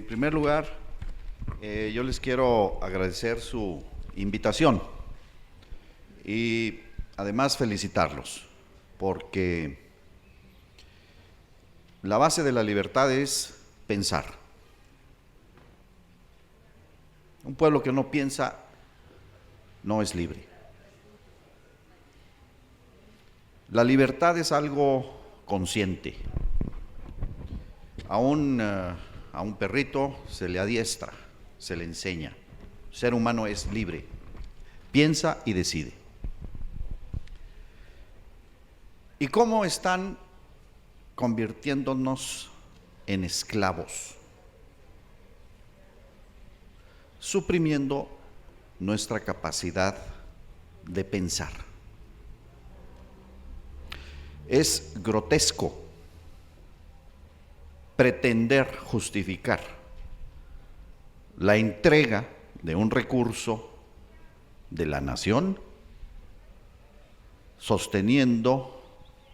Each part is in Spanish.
En primer lugar, yo les quiero agradecer su invitación y además felicitarlos, porque la base de la libertad es pensar. Un pueblo que no piensa no es libre. La libertad es algo consciente. A un perrito se le adiestra, se le enseña. El ser humano es libre, piensa y decide. ¿Y cómo están convirtiéndonos en esclavos? Suprimiendo nuestra capacidad de pensar. Es grotesco pretender justificar la entrega de un recurso de la nación sosteniendo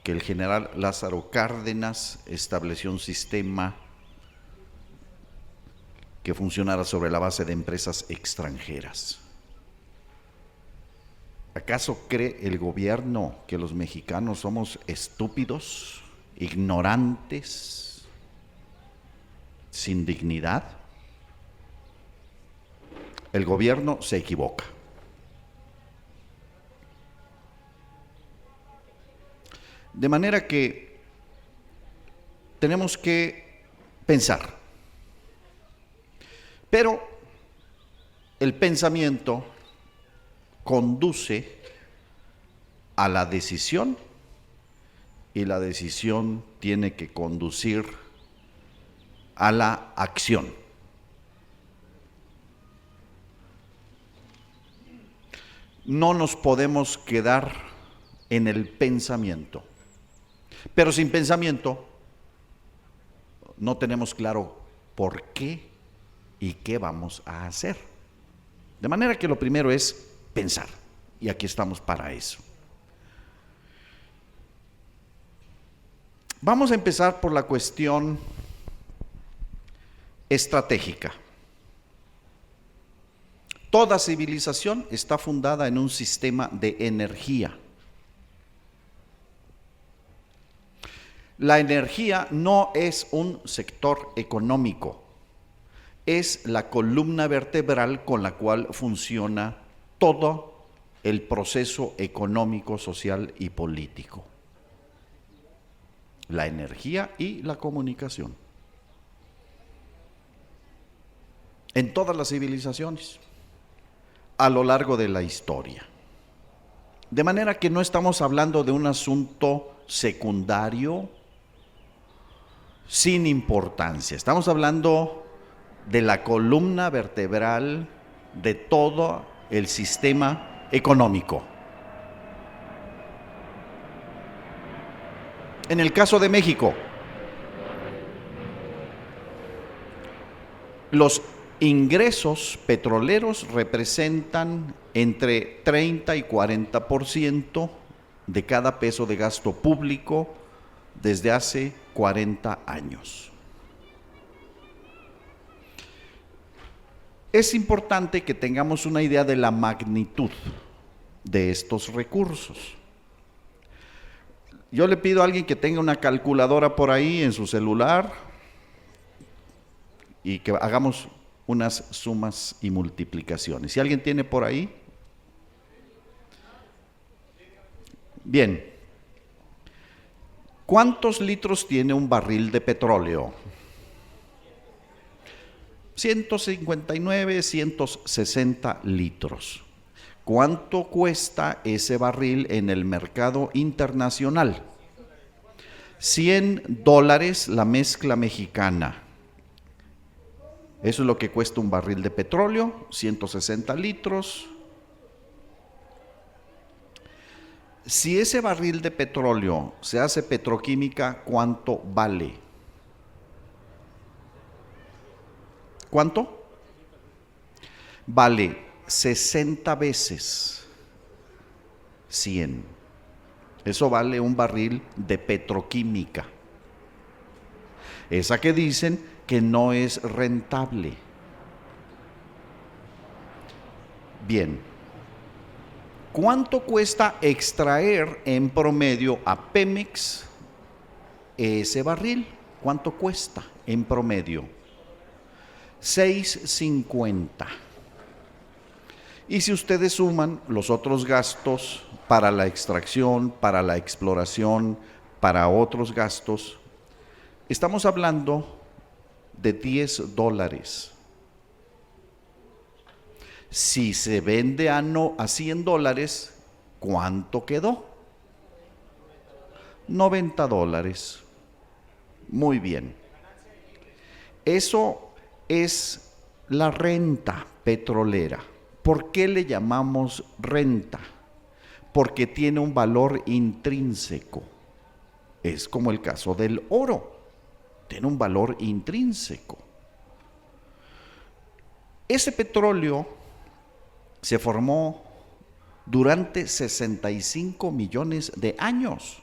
que el general Lázaro Cárdenas estableció un sistema que funcionara sobre la base de empresas extranjeras. ¿Acaso cree el gobierno que los mexicanos somos estúpidos, ignorantes, sin dignidad? El gobierno se equivoca. De manera que tenemos que pensar. Pero el pensamiento conduce a la decisión y la decisión tiene que conducir a la acción. No nos podemos quedar en el pensamiento, pero sin pensamiento no tenemos claro por qué y qué vamos a hacer. De manera que lo primero es pensar, y aquí estamos para eso. Vamos a empezar por la cuestión estratégica. Toda civilización está fundada en un sistema de energía. La energía no es un sector económico, es la columna vertebral con la cual funciona todo el proceso económico, social y político. La energía y la comunicación. En todas las civilizaciones, a lo largo de la historia. De manera que no estamos hablando de un asunto secundario, sin importancia. Estamos hablando de la columna vertebral de todo el sistema económico. En el caso de México, los ingresos petroleros representan entre 30 y 40% de cada peso de gasto público desde hace 40 años. Es importante que tengamos una idea de la magnitud de estos recursos. Yo le pido a alguien que tenga una calculadora por ahí en su celular y que hagamos unas sumas y multiplicaciones. Si alguien tiene por ahí. Bien. ¿Cuántos litros tiene un barril de petróleo? 159, 160 litros. ¿Cuánto cuesta ese barril en el mercado internacional? $100 la mezcla mexicana. Eso es lo que cuesta un barril de petróleo, 160 litros. Si ese barril de petróleo se hace petroquímica, ¿cuánto vale? ¿Cuánto? Vale 60 veces 100. Eso vale un barril de petroquímica. Esa que dicen que no es rentable. Bien, ¿cuánto cuesta extraer en promedio a Pemex ese barril? ¿Cuánto cuesta en promedio? 6.50. Y si ustedes suman los otros gastos para la extracción, para la exploración, para otros gastos, estamos hablando de $10. Si se vende a $100, ¿cuánto quedó? $90. Muy bien. Eso es la renta petrolera. ¿Por qué le llamamos renta? Porque tiene un valor intrínseco. Es como el caso del oro. Tiene un valor intrínseco. Ese petróleo se formó durante 65 millones de años.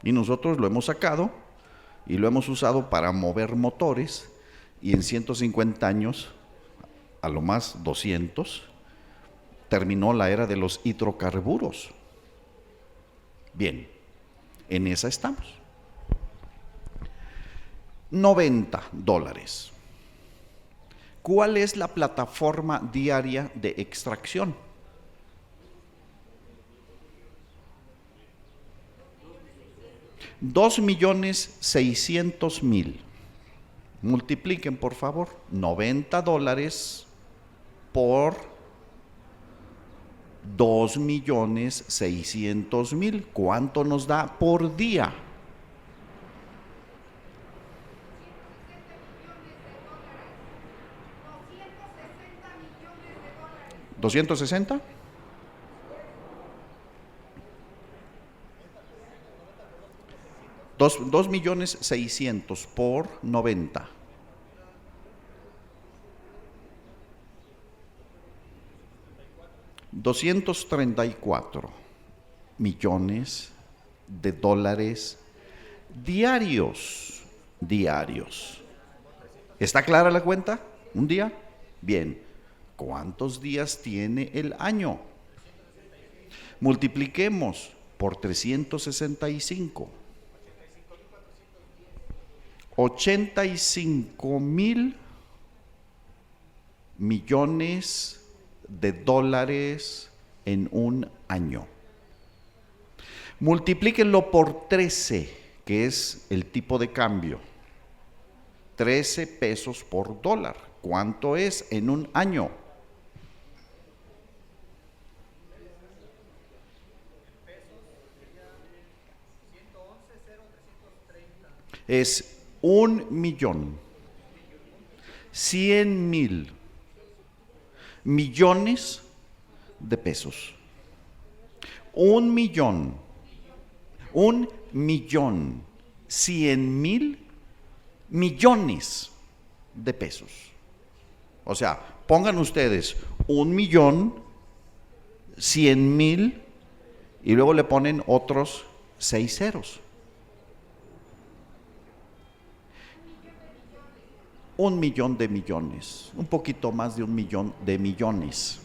Y nosotros lo hemos sacado y lo hemos usado para mover motores, y en 150 años, a lo más 200, terminó la era de los hidrocarburos. Bien, en esa estamos. $90. ¿Cuál es la plataforma diaria de extracción? $2.600.000. Multipliquen, por favor, $90 por 2.600.000. ¿Cuánto nos da por día? ¿260? $2.600.000 por 90. $234 millones diarios. ¿Está clara la cuenta? ¿Un día? Bien. ¿Cuántos días tiene el año? Multipliquemos por 365. 85.000 millones de dólares en un año. Multiplíquenlo por 13, que es el tipo de cambio. 13 pesos por dólar. ¿Cuánto es en un año? Es 1.100.000 millones de pesos. 1.100.000 millones de pesos. O sea, pongan ustedes 1.100.000 y luego le ponen otros 6 ceros. 1.000.000 de millones, un poquito más de 1.000.000 de millones.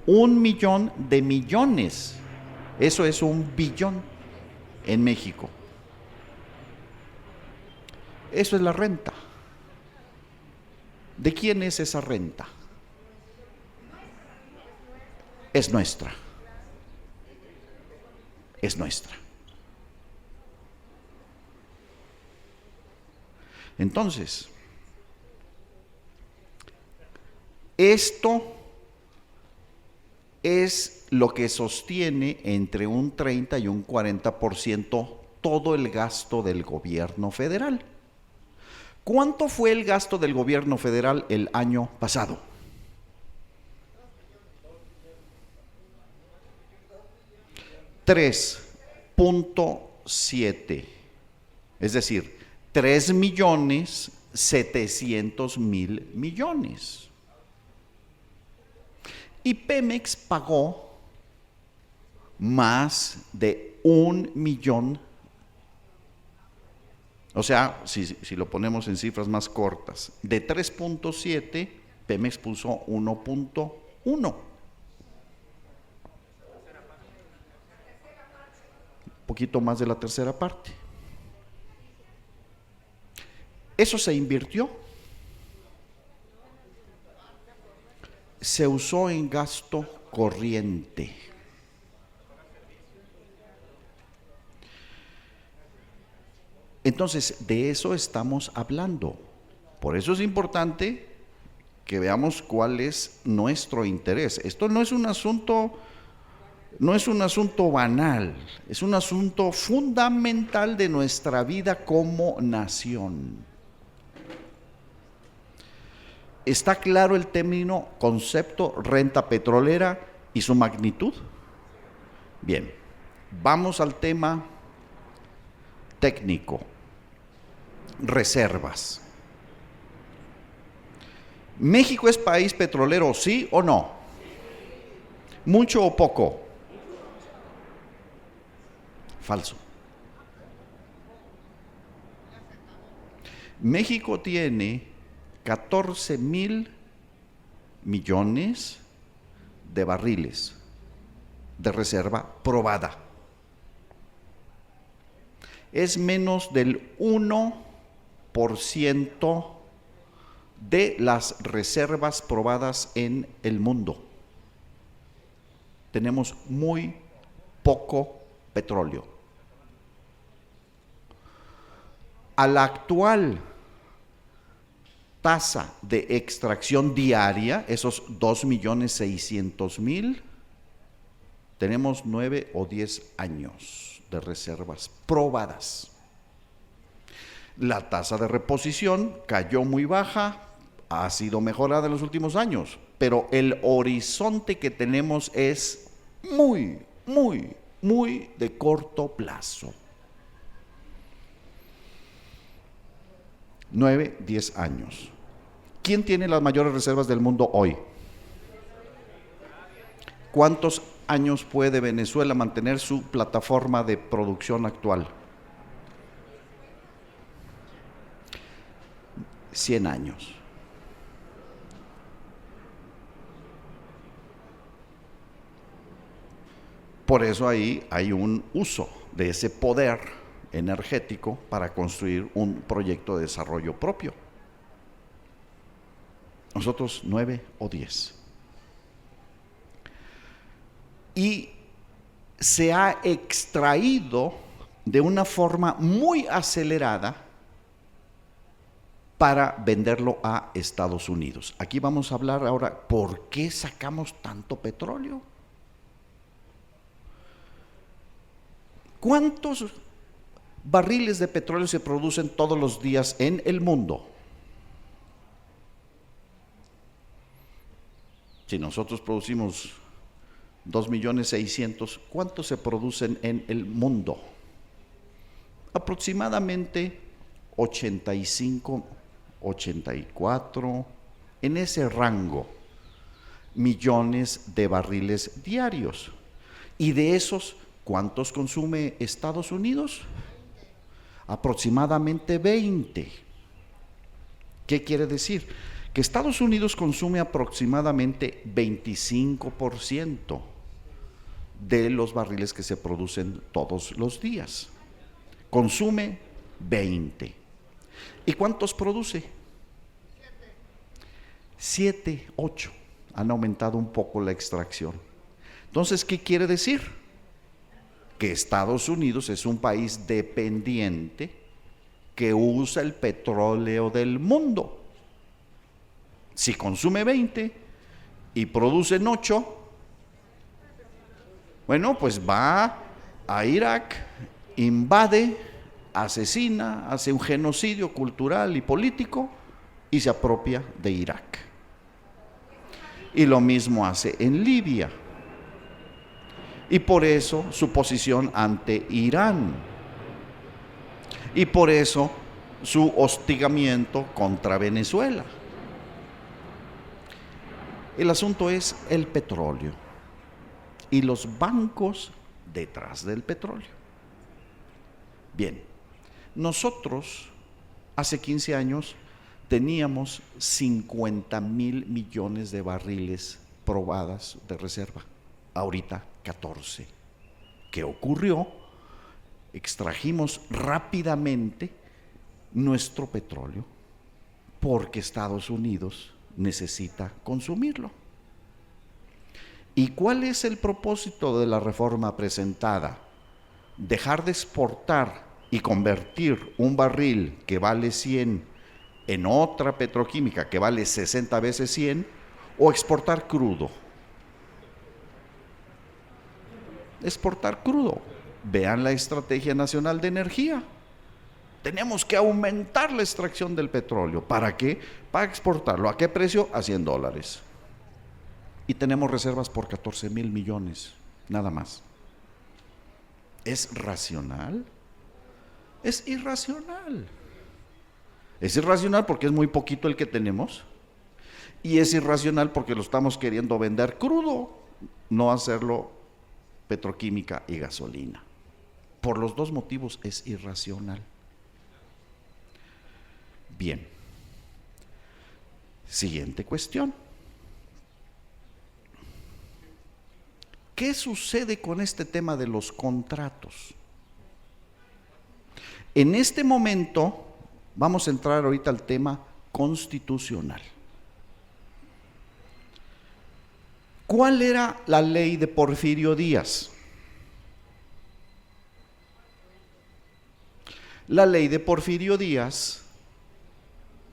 1.000.000 de millones, eso es 1 billón en México. Eso es la renta. ¿De quién es esa renta? Es nuestra. Es nuestra. Entonces, esto es lo que sostiene entre un 30 y un 40% todo el gasto del gobierno federal. ¿Cuánto fue el gasto del gobierno federal el año pasado? $3.7, es decir, 3.700.000 millones. Y Pemex pagó más de 1 millón O sea, si lo ponemos en cifras más cortas, de 3.7, Pemex puso 1.1. Un poquito más de la tercera parte. Eso se invirtió. Se usó en gasto corriente. Entonces, de eso estamos hablando. Por eso es importante que veamos cuál es nuestro interés. Esto no es un asunto banal, es un asunto fundamental de nuestra vida como nación. ¿Está claro el término, concepto, renta petrolera y su magnitud? Bien, vamos al tema técnico. Reservas. ¿México es país petrolero, sí o no? ¿Mucho o poco? Falso. México tiene 14,000 millones de barriles de reserva probada. Es menos del 1% de las reservas probadas en el mundo. Tenemos muy poco petróleo. A la actual tasa de extracción diaria, esos 2,600,000, tenemos 9 o 10 años de reservas probadas. La tasa de reposición cayó muy baja, ha sido mejorada en los últimos años, pero el horizonte que tenemos es muy de corto plazo. 9, 10 años. ¿Quién tiene las mayores reservas del mundo hoy? ¿Cuántos años puede Venezuela mantener su plataforma de producción actual? 100 años. Por eso ahí hay un uso de ese poder energético para construir un proyecto de desarrollo propio. Nosotros 9 o 10. Y se ha extraído de una forma muy acelerada para venderlo a Estados Unidos. Aquí vamos a hablar ahora, ¿por qué sacamos tanto petróleo? ¿Cuántos barriles de petróleo se producen todos los días en el mundo? Si nosotros producimos 2,600,000, ¿cuántos se producen en el mundo? Aproximadamente 85, 84, en ese rango, millones de barriles diarios. Y de esos, ¿cuántos consume Estados Unidos? Aproximadamente 20. ¿Qué quiere decir? Que Estados Unidos consume aproximadamente 25% de los barriles que se producen todos los días. Consume 20. ¿Y cuántos produce? 7, 8. Han aumentado un poco la extracción. Entonces, ¿qué quiere decir? Que Estados Unidos es un país dependiente que usa el petróleo del mundo. Si consume 20 y producen 8, bueno, pues va a Irak, invade, asesina, hace un genocidio cultural y político y se apropia de Irak. Y lo mismo hace en Libia. Y por eso su posición ante Irán. Y por eso su hostigamiento contra Venezuela. El asunto es el petróleo y los bancos detrás del petróleo. Bien, Nosotros, hace 15 años, teníamos 50,000 millones de barriles probadas de reserva. Ahorita 14. ¿Qué ocurrió? Extrajimos rápidamente nuestro petróleo porque Estados Unidos necesita consumirlo. ¿Y cuál es el propósito de la reforma presentada? Dejar de exportar y convertir un barril que vale 100 en otra petroquímica que vale 60 veces 100, o exportar crudo. Exportar crudo. Vean la Estrategia Nacional de Energía. Tenemos que aumentar la extracción del petróleo. ¿Para qué? Para exportarlo. ¿A qué precio? A $100. Y tenemos reservas por 14,000 millones, nada más. ¿Es racional? Es irracional. Es irracional porque es muy poquito el que tenemos, y es irracional porque lo estamos queriendo vender crudo, no hacerlo petroquímica y gasolina. Por los dos motivos es irracional. Bien. Siguiente cuestión. ¿Qué sucede con este tema de los contratos? En este momento vamos a entrar ahorita al tema constitucional. ¿Cuál era la ley de Porfirio Díaz? La ley de Porfirio Díaz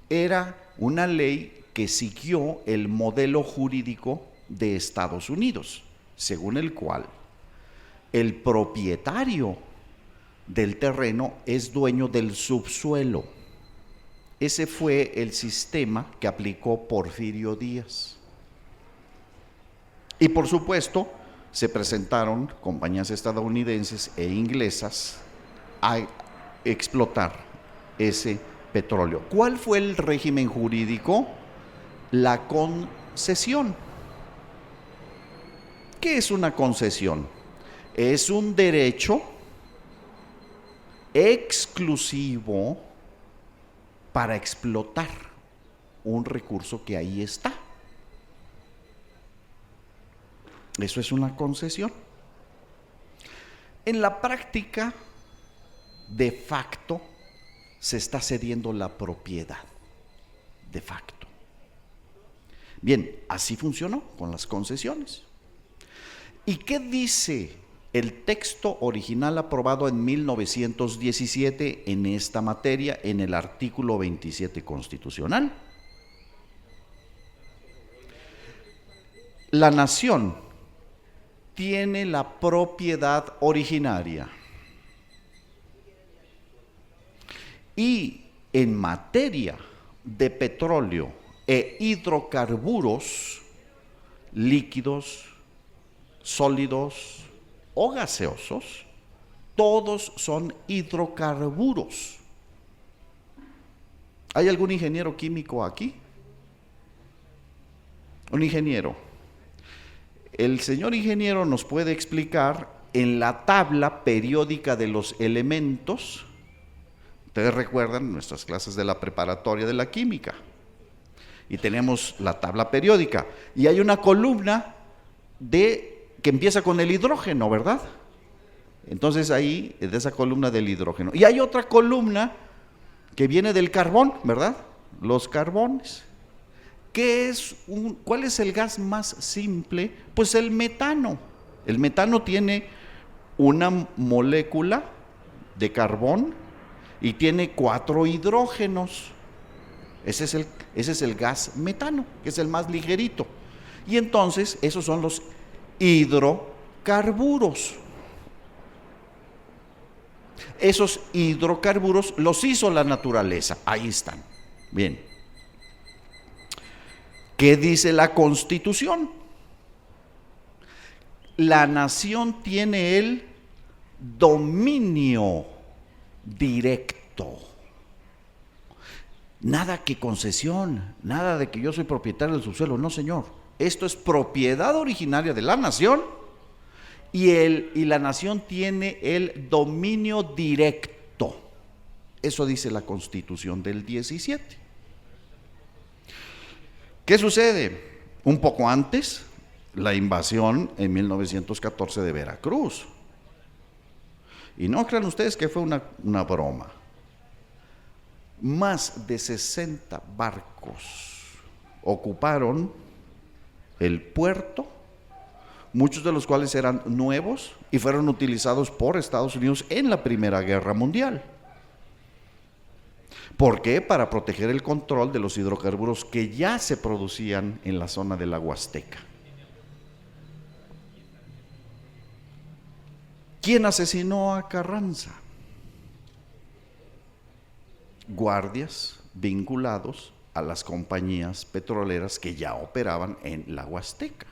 era una ley que siguió el modelo jurídico de Estados Unidos, según el cual el propietario del terreno es dueño del subsuelo. Ese fue el sistema que aplicó Porfirio Díaz. Y por supuesto, se presentaron compañías estadounidenses e inglesas a explotar ese petróleo. ¿Cuál fue el régimen jurídico? La concesión. ¿Qué es una concesión? Es un derecho exclusivo para explotar un recurso que ahí está. Eso es una concesión. En la práctica, de facto, se está cediendo la propiedad. De facto. Bien, así funcionó con las concesiones. ¿Y qué dice el texto original aprobado en 1917 en esta materia, en el artículo 27 constitucional? La nación tiene la propiedad originaria y en materia de petróleo e hidrocarburos líquidos, sólidos o gaseosos, todos son hidrocarburos. ¿Hay algún ingeniero químico aquí? Un ingeniero. El señor ingeniero nos puede explicar en la tabla periódica de los elementos. Ustedes recuerdan nuestras clases de la preparatoria de la química. Y tenemos la tabla periódica. Y hay una columna que empieza con el hidrógeno, ¿verdad? Entonces ahí, de esa columna del hidrógeno. Y hay otra columna que viene del carbón, ¿verdad? Los carbones. ¿Cuál es el gas más simple? Pues el metano. El metano tiene una molécula de carbón y tiene 4 hidrógenos. Ese es el gas metano, que es el más ligerito. Y entonces, esos son los hidrocarburos. Esos hidrocarburos los hizo la naturaleza. Ahí están. Bien. ¿Qué dice la Constitución? La nación tiene el dominio directo. Nada que concesión, nada de que yo soy propietario del subsuelo. No, señor. Esto es propiedad originaria de la nación y la nación tiene el dominio directo. Eso dice la Constitución del 17. ¿Qué sucede? Un poco antes, la invasión en 1914 de Veracruz. Y no crean ustedes que fue una broma. Más de 60 barcos ocuparon el puerto, muchos de los cuales eran nuevos y fueron utilizados por Estados Unidos en la Primera Guerra Mundial. ¿Por qué? Para proteger el control de los hidrocarburos que ya se producían en la zona de la Huasteca. ¿Quién asesinó a Carranza? Guardias vinculados a las compañías petroleras que ya operaban en la Huasteca.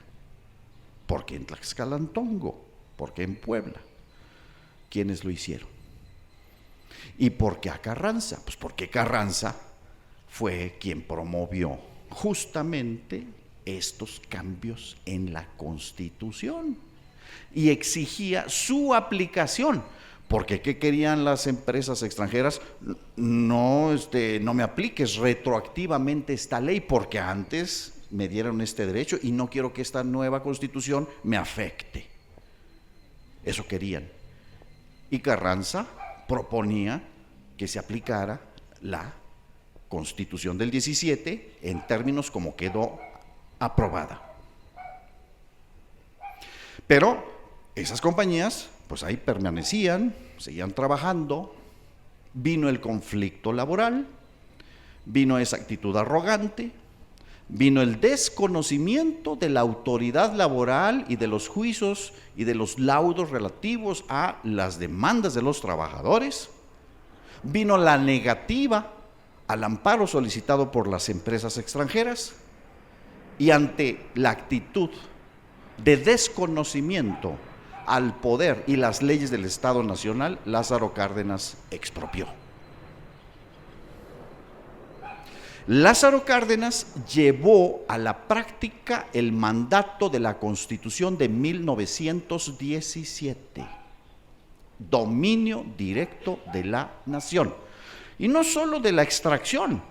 ¿Por qué en Tlaxcalantongo? ¿Por qué en Puebla? ¿Quiénes lo hicieron? ¿Y por qué a Carranza? Pues porque Carranza fue quien promovió justamente estos cambios en la Constitución y exigía su aplicación. Porque ¿qué querían las empresas extranjeras? No me apliques retroactivamente esta ley, porque antes me dieron este derecho y no quiero que esta nueva Constitución me afecte. Eso querían. Y Carranza proponía que se aplicara la Constitución del 17 en términos como quedó aprobada. Pero esas compañías, pues ahí permanecían, seguían trabajando, vino el conflicto laboral, vino esa actitud arrogante, vino el desconocimiento de la autoridad laboral y de los juicios y de los laudos relativos a las demandas de los trabajadores, vino la negativa al amparo solicitado por las empresas extranjeras, y ante la actitud de desconocimiento al poder y las leyes del Estado Nacional, Lázaro Cárdenas expropió. Lázaro Cárdenas llevó a la práctica el mandato de la Constitución de 1917, dominio directo de la nación, y no solo de la extracción,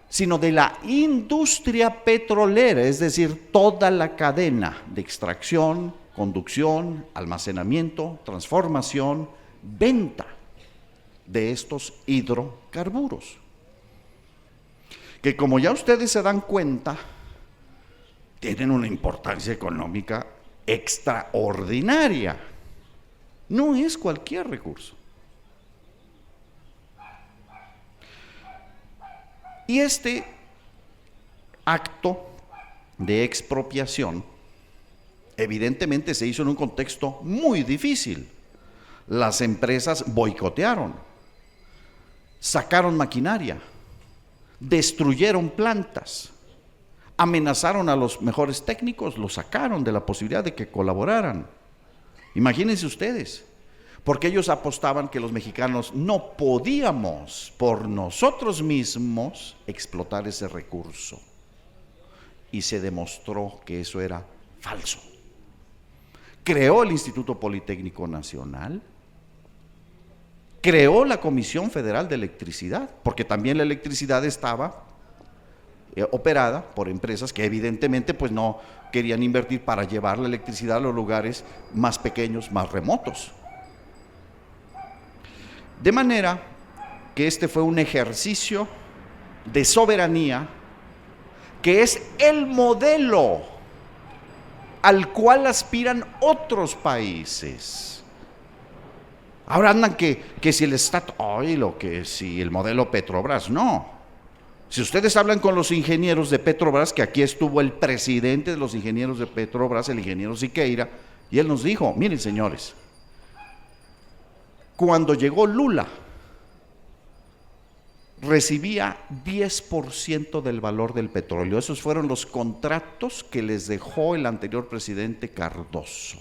sino de la industria petrolera, es decir, toda la cadena de extracción, conducción, almacenamiento, transformación, venta de estos hidrocarburos, que como ya ustedes se dan cuenta, tienen una importancia económica extraordinaria. No es cualquier recurso. Y este acto de expropiación evidentemente se hizo en un contexto muy difícil. Las empresas boicotearon, sacaron maquinaria, destruyeron plantas, amenazaron a los mejores técnicos, los sacaron de la posibilidad de que colaboraran. Imagínense ustedes, porque ellos apostaban que los mexicanos no podíamos por nosotros mismos explotar ese recurso. Y se demostró que eso era falso. Creó el Instituto Politécnico Nacional, creó la Comisión Federal de Electricidad, porque también la electricidad estaba operada por empresas que evidentemente pues no querían invertir para llevar la electricidad a los lugares más pequeños, más remotos. De manera que este fue un ejercicio de soberanía que es el modelo al cual aspiran otros países. Ahora andan que si el Estado, que si el modelo Petrobras, no. Si ustedes hablan con los ingenieros de Petrobras, que aquí estuvo el presidente de los ingenieros de Petrobras, el ingeniero Siqueira, y él nos dijo, miren señores, cuando llegó Lula, recibía 10% del valor del petróleo. Esos fueron los contratos que les dejó el anterior presidente Cardoso.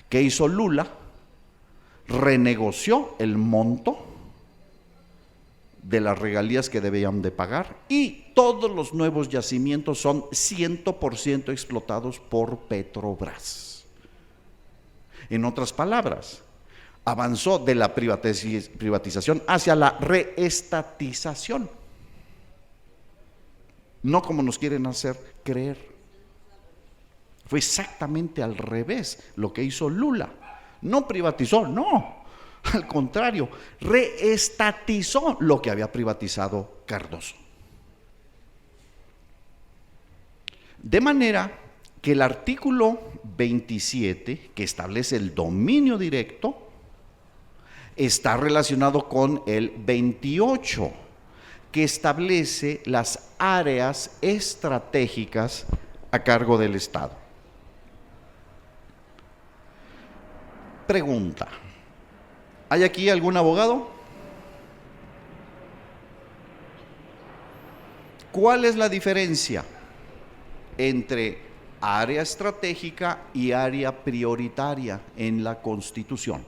¿Qué hizo Lula? Renegoció el monto de las regalías que debían de pagar y todos los nuevos yacimientos son 100% explotados por Petrobras. En otras palabras, avanzó de la privatización hacia la reestatización. No como nos quieren hacer creer. Fue exactamente al revés lo que hizo Lula. No privatizó, no. Al contrario, reestatizó lo que había privatizado Cardoso. De manera que el artículo 27, que establece el dominio directo, está relacionado con el 28, que establece las áreas estratégicas a cargo del Estado. Pregunta: ¿hay aquí algún abogado? ¿Cuál es la diferencia entre área estratégica y área prioritaria en la Constitución?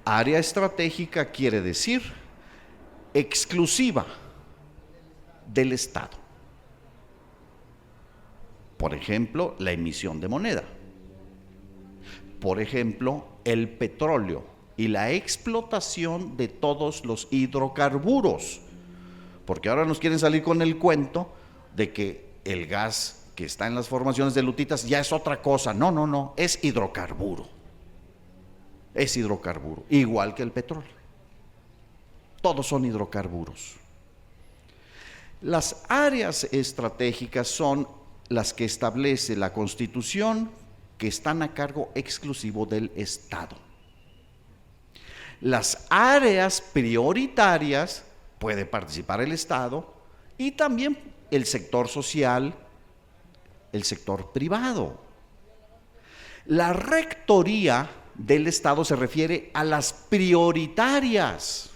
Área estratégica quiere decir exclusiva del Estado. Por ejemplo, la emisión de moneda. Por ejemplo, el petróleo y la explotación de todos los hidrocarburos. Porque ahora nos quieren salir con el cuento de que el gas que está en las formaciones de lutitas ya es otra cosa. No, no, no, es hidrocarburo. Es hidrocarburo, igual que el petróleo. Todos son hidrocarburos. Las áreas estratégicas son las que establece la Constitución, que están a cargo exclusivo del Estado. Las áreas prioritarias puede participar el Estado y también el sector social, el sector privado. La rectoría del Estado se refiere a las prioritarias.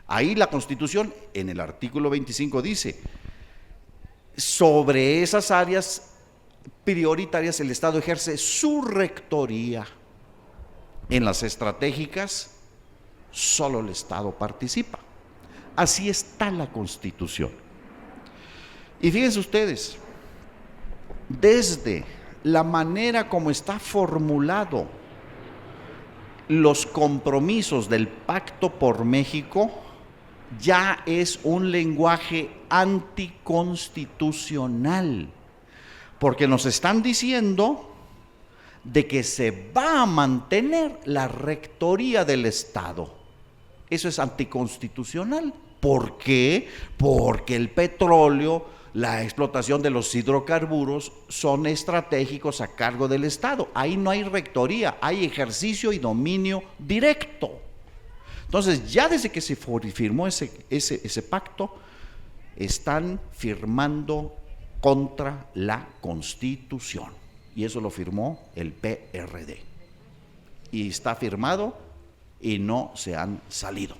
Ahí la Constitución, en el artículo 25, dice: sobre esas áreas prioritarias el Estado ejerce su rectoría. En las estratégicas, solo el Estado participa. Así está la Constitución. Y fíjense ustedes, desde la manera como está formulado los compromisos del Pacto por México, ya es un lenguaje anticonstitucional, porque nos están diciendo de que se va a mantener la rectoría del Estado. Eso es anticonstitucional. ¿Por qué? Porque el petróleo, la explotación de los hidrocarburos son estratégicos a cargo del Estado. Ahí no hay rectoría, hay ejercicio y dominio directo. Entonces, ya desde que se firmó ese pacto, están firmando contra la Constitución. Y eso lo firmó el PRD. Y está firmado y no se han salido.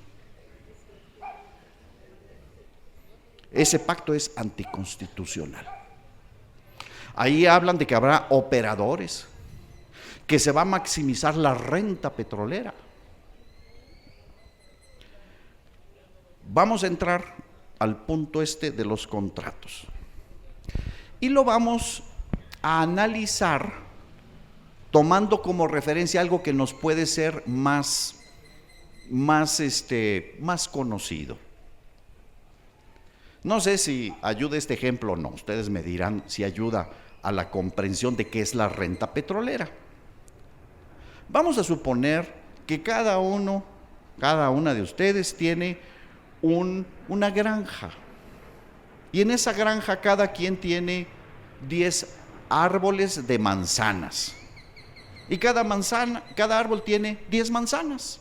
Ese pacto es anticonstitucional. Ahí hablan de que habrá operadores, que se va a maximizar la renta petrolera. Vamos a entrar al punto de los contratos. Y lo vamos a analizar tomando como referencia algo que nos puede ser más conocido. No sé si ayuda este ejemplo o no, ustedes me dirán si ayuda a la comprensión de qué es la renta petrolera. Vamos a suponer que cada una de ustedes tiene una granja, y en esa granja cada quien tiene 10 árboles de manzanas, y cada árbol tiene 10 manzanas.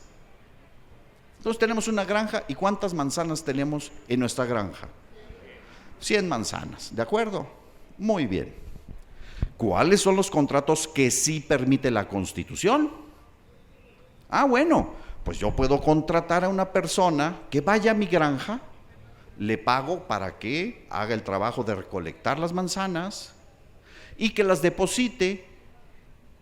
Entonces tenemos una granja, y ¿cuántas manzanas tenemos en nuestra granja? 100 manzanas, ¿de acuerdo? Muy bien. ¿Cuáles son los contratos que sí permite la Constitución? Bueno, pues yo puedo contratar a una persona que vaya a mi granja, le pago para que haga el trabajo de recolectar las manzanas y que las deposite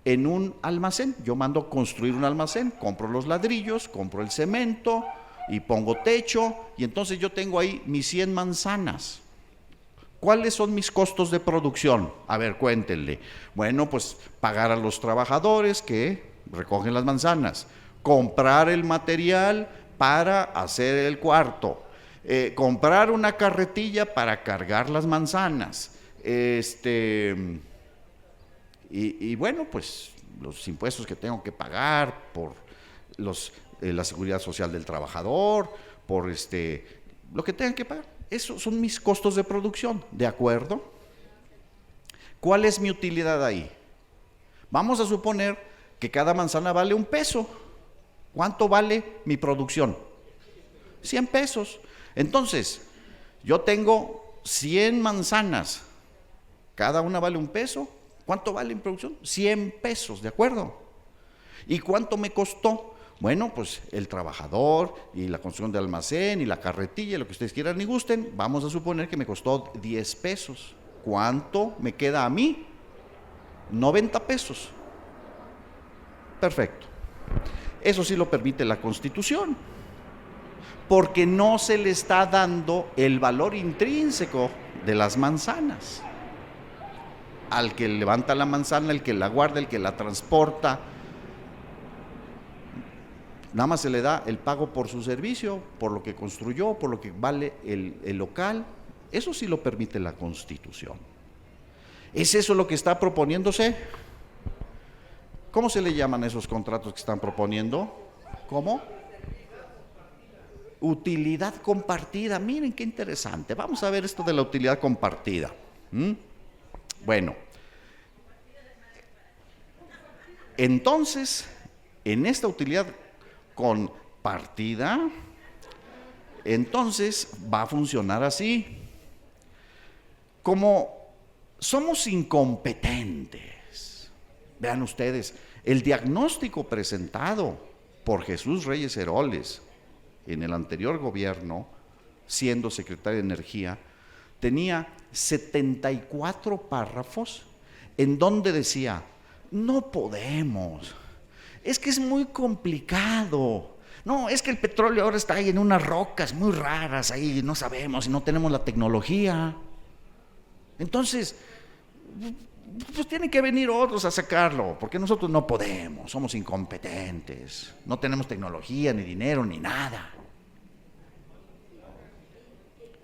en un almacén. Yo mando construir un almacén, compro los ladrillos, compro el cemento y pongo techo, y entonces yo tengo ahí mis 100 manzanas. ¿Cuáles son mis costos de producción? A ver, cuéntenle. Bueno, pues pagar a los trabajadores que recogen las manzanas, comprar el material para hacer el cuarto, comprar una carretilla para cargar las manzanas, y bueno, pues los impuestos que tengo que pagar por la seguridad social del trabajador, por lo que tengan que pagar. Esos son mis costos de producción, ¿de acuerdo? ¿Cuál es mi utilidad ahí? Vamos a suponer que cada manzana vale $1. ¿Cuánto vale mi producción? 100 pesos. Entonces, yo tengo 100 manzanas, cada una vale $1. ¿Cuánto vale mi producción? 100 pesos, ¿de acuerdo? ¿Y cuánto me costó? Bueno, pues el trabajador y la construcción del almacén y la carretilla, lo que ustedes quieran y gusten, vamos a suponer que me costó 10 pesos. ¿Cuánto me queda a mí? 90 pesos. Perfecto. Eso sí lo permite la Constitución, porque no se le está dando el valor intrínseco de las manzanas. Al que levanta la manzana, el que la guarda, el que la transporta, nada más se le da el pago por su servicio, por lo que construyó, por lo que vale el local. Eso sí lo permite la Constitución. ¿Es eso lo que está proponiéndose? ¿Cómo se le llaman esos contratos que están proponiendo? ¿Cómo? Utilidad compartida. Miren qué interesante. Vamos a ver esto de la utilidad compartida. Bueno, entonces, en esta utilidad compartida, entonces va a funcionar así. Como somos incompetentes, vean ustedes, el diagnóstico presentado por Jesús Reyes Heroles en el anterior gobierno, siendo secretario de Energía, tenía 74 párrafos en donde decía: no podemos, es que es muy complicado, no, es que el petróleo ahora está ahí en unas rocas muy raras, ahí no sabemos y no tenemos la tecnología. Entonces, pues tienen que venir otros a sacarlo, porque nosotros no podemos, somos incompetentes, no tenemos tecnología, ni dinero, ni nada.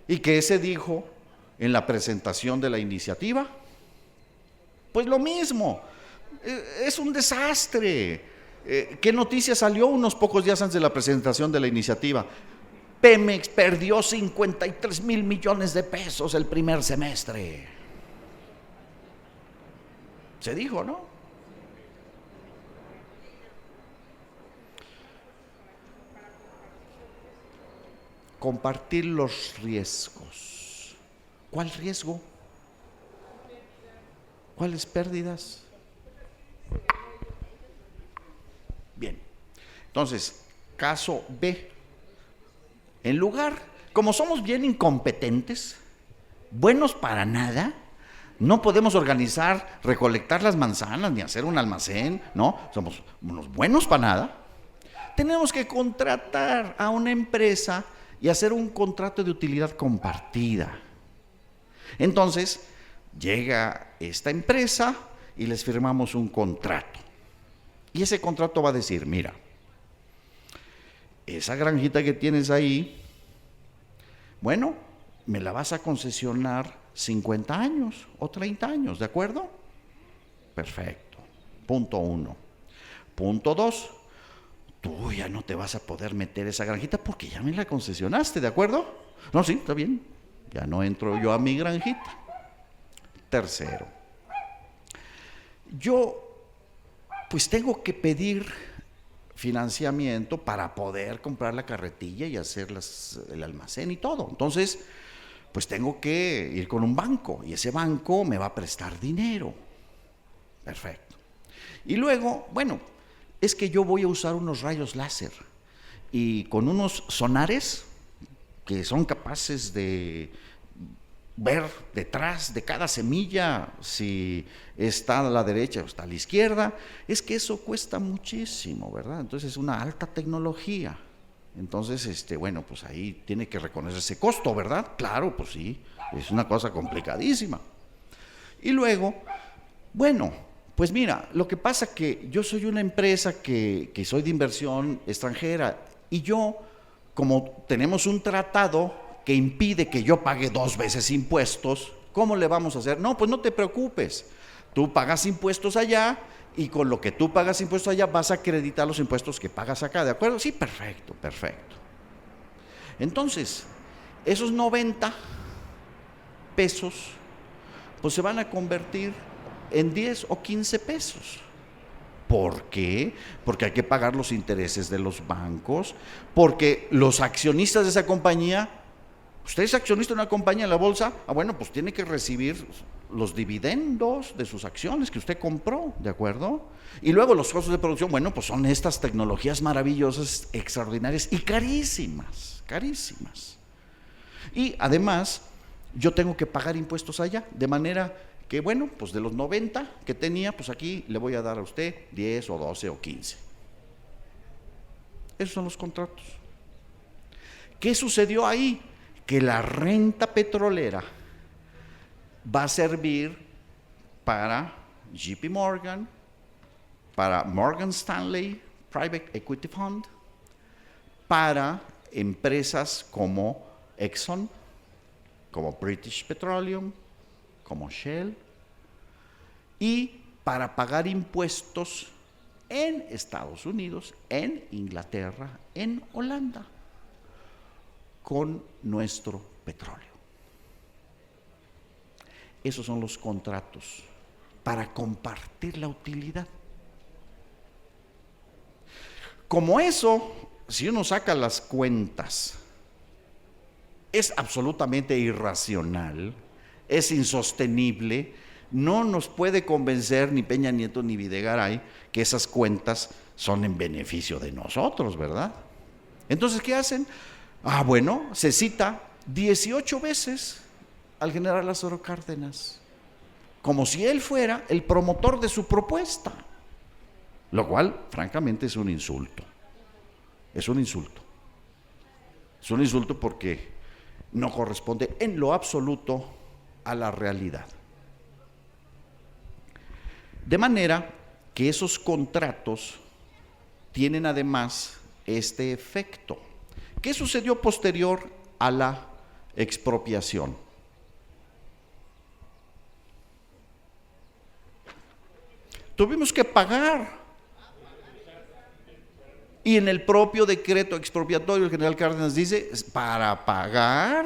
¿Y qué se dijo en la presentación de la iniciativa? Pues lo mismo, es un desastre. ¿Qué noticia salió unos pocos días antes de la presentación de la iniciativa? Pemex perdió 53,000 millones de pesos el primer semestre. Se dijo, ¿no? Compartir los riesgos. ¿Cuál riesgo? ¿Cuáles pérdidas? Bien, entonces, caso B. En lugar, como somos bien incompetentes, buenos para nada, no podemos organizar, recolectar las manzanas, ni hacer un almacén, ¿no? Somos unos buenos para nada. Tenemos que contratar a una empresa y hacer un contrato de utilidad compartida. Entonces, llega esta empresa y les firmamos un contrato. Y ese contrato va a decir: mira, esa granjita que tienes ahí, bueno, me la vas a concesionar 50 años o 30 años, ¿de acuerdo? Perfecto. Punto 1. Punto 2. Tú ya no te vas a poder meter esa granjita porque ya me la concesionaste, ¿de acuerdo? No, sí, está bien. Ya no entro yo a mi granjita. Tercero, yo pues tengo que pedir financiamiento para poder comprar la carretilla y hacer el almacén y todo. Entonces, pues tengo que ir con un banco y ese banco me va a prestar dinero. Perfecto. Y luego, bueno, es que yo voy a usar unos rayos láser y con unos sonares que son capaces de ver detrás de cada semilla si está a la derecha o está a la izquierda. Es que eso cuesta muchísimo, ¿verdad? Entonces es una alta tecnología. Entonces, bueno, pues ahí tiene que reconocer ese costo, ¿verdad? Claro, pues sí, es una cosa complicadísima. Y luego, bueno, pues mira, lo que pasa que yo soy una empresa que soy de inversión extranjera y yo, como tenemos un tratado que impide que yo pague 2 veces impuestos, ¿cómo le vamos a hacer? No, pues no te preocupes, tú pagas impuestos allá y con lo que tú pagas impuestos allá vas a acreditar los impuestos que pagas acá, ¿de acuerdo? Sí, perfecto, perfecto. Entonces, esos 90 pesos, pues se van a convertir en 10 o 15 pesos. ¿Por qué? Porque hay que pagar los intereses de los bancos, porque los accionistas de esa compañía, usted es accionista de una compañía en la bolsa, bueno, pues tiene que recibir los dividendos de sus acciones que usted compró, ¿de acuerdo? Y luego los costos de producción, bueno, pues son estas tecnologías maravillosas, extraordinarias y carísimas, carísimas. Y además, yo tengo que pagar impuestos allá, de manera que, bueno, pues de los 90 que tenía, pues aquí le voy a dar a usted 10 o 12 o 15. Esos son los contratos. ¿Qué sucedió ahí? Que la renta petrolera va a servir para JP Morgan, para Morgan Stanley Private Equity Fund, para empresas como Exxon, como British Petroleum, como Shell, y para pagar impuestos en Estados Unidos, en Inglaterra, en Holanda, con nuestro petróleo. Esos son los contratos para compartir la utilidad. Como eso, si uno saca las cuentas, es absolutamente irracional, es insostenible, no nos puede convencer ni Peña Nieto ni Videgaray que esas cuentas son en beneficio de nosotros, ¿verdad? Entonces, ¿qué hacen? Bueno, se cita 18 veces al general Lázaro Cárdenas, como si él fuera el promotor de su propuesta, lo cual, francamente, es un insulto. Es un insulto. Es un insulto porque no corresponde en lo absoluto a la realidad. De manera que esos contratos tienen además este efecto. ¿Qué sucedió posterior a la expropiación? Tuvimos que pagar. Y en el propio decreto expropiatorio el general Cárdenas dice, para pagar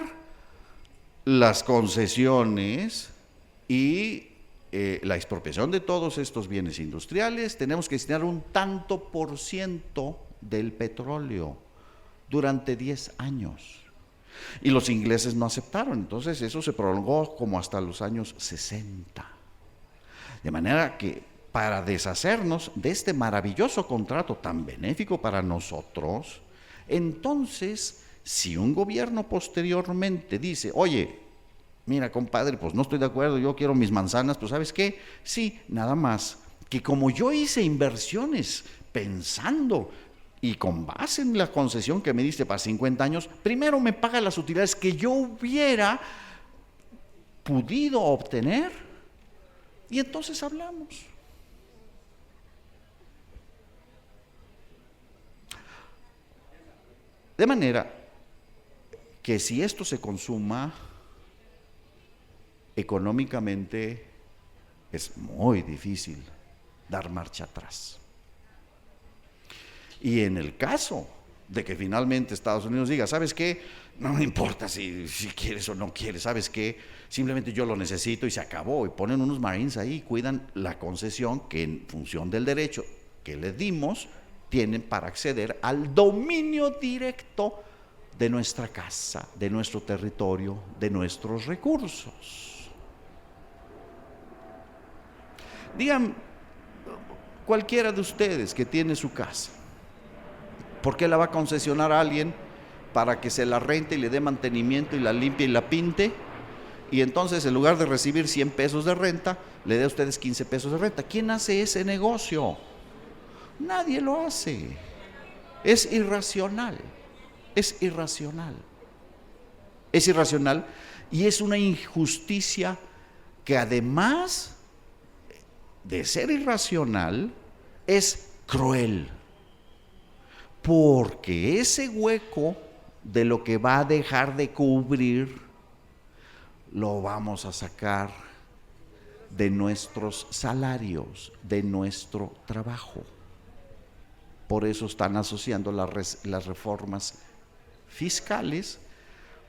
las concesiones y la expropiación de todos estos bienes industriales, tenemos que destinar un tanto por ciento del petróleo durante 10 años. Y los ingleses no aceptaron, entonces eso se prolongó como hasta los años 60. De manera que para deshacernos de este maravilloso contrato tan benéfico para nosotros, entonces, si un gobierno posteriormente dice, oye, mira, compadre, pues no estoy de acuerdo, yo quiero mis manzanas, pues ¿sabes qué? Sí, nada más que como yo hice inversiones pensando y con base en la concesión que me diste para 50 años, primero me paga las utilidades que yo hubiera podido obtener y entonces hablamos. De manera que si esto se consuma económicamente, es muy difícil dar marcha atrás. Y en el caso de que finalmente Estados Unidos diga, ¿sabes qué? No me importa si quieres o no quieres, ¿sabes qué? Simplemente yo lo necesito y se acabó. Y ponen unos Marines ahí y cuidan la concesión que en función del derecho que les dimos, tienen para acceder al dominio directo de nuestra casa, de nuestro territorio, de nuestros recursos. Digan, cualquiera de ustedes que tiene su casa, ¿por qué la va a concesionar a alguien para que se la rente y le dé mantenimiento y la limpie y la pinte? Y entonces en lugar de recibir 100 pesos de renta, le dé a ustedes 15 pesos de renta. ¿Quién hace ese negocio? Nadie lo hace. Es irracional. Es irracional. Es irracional y es una injusticia que además de ser irracional, es cruel. Porque ese hueco de lo que va a dejar de cubrir, lo vamos a sacar de nuestros salarios, de nuestro trabajo. Por eso están asociando las reformas fiscales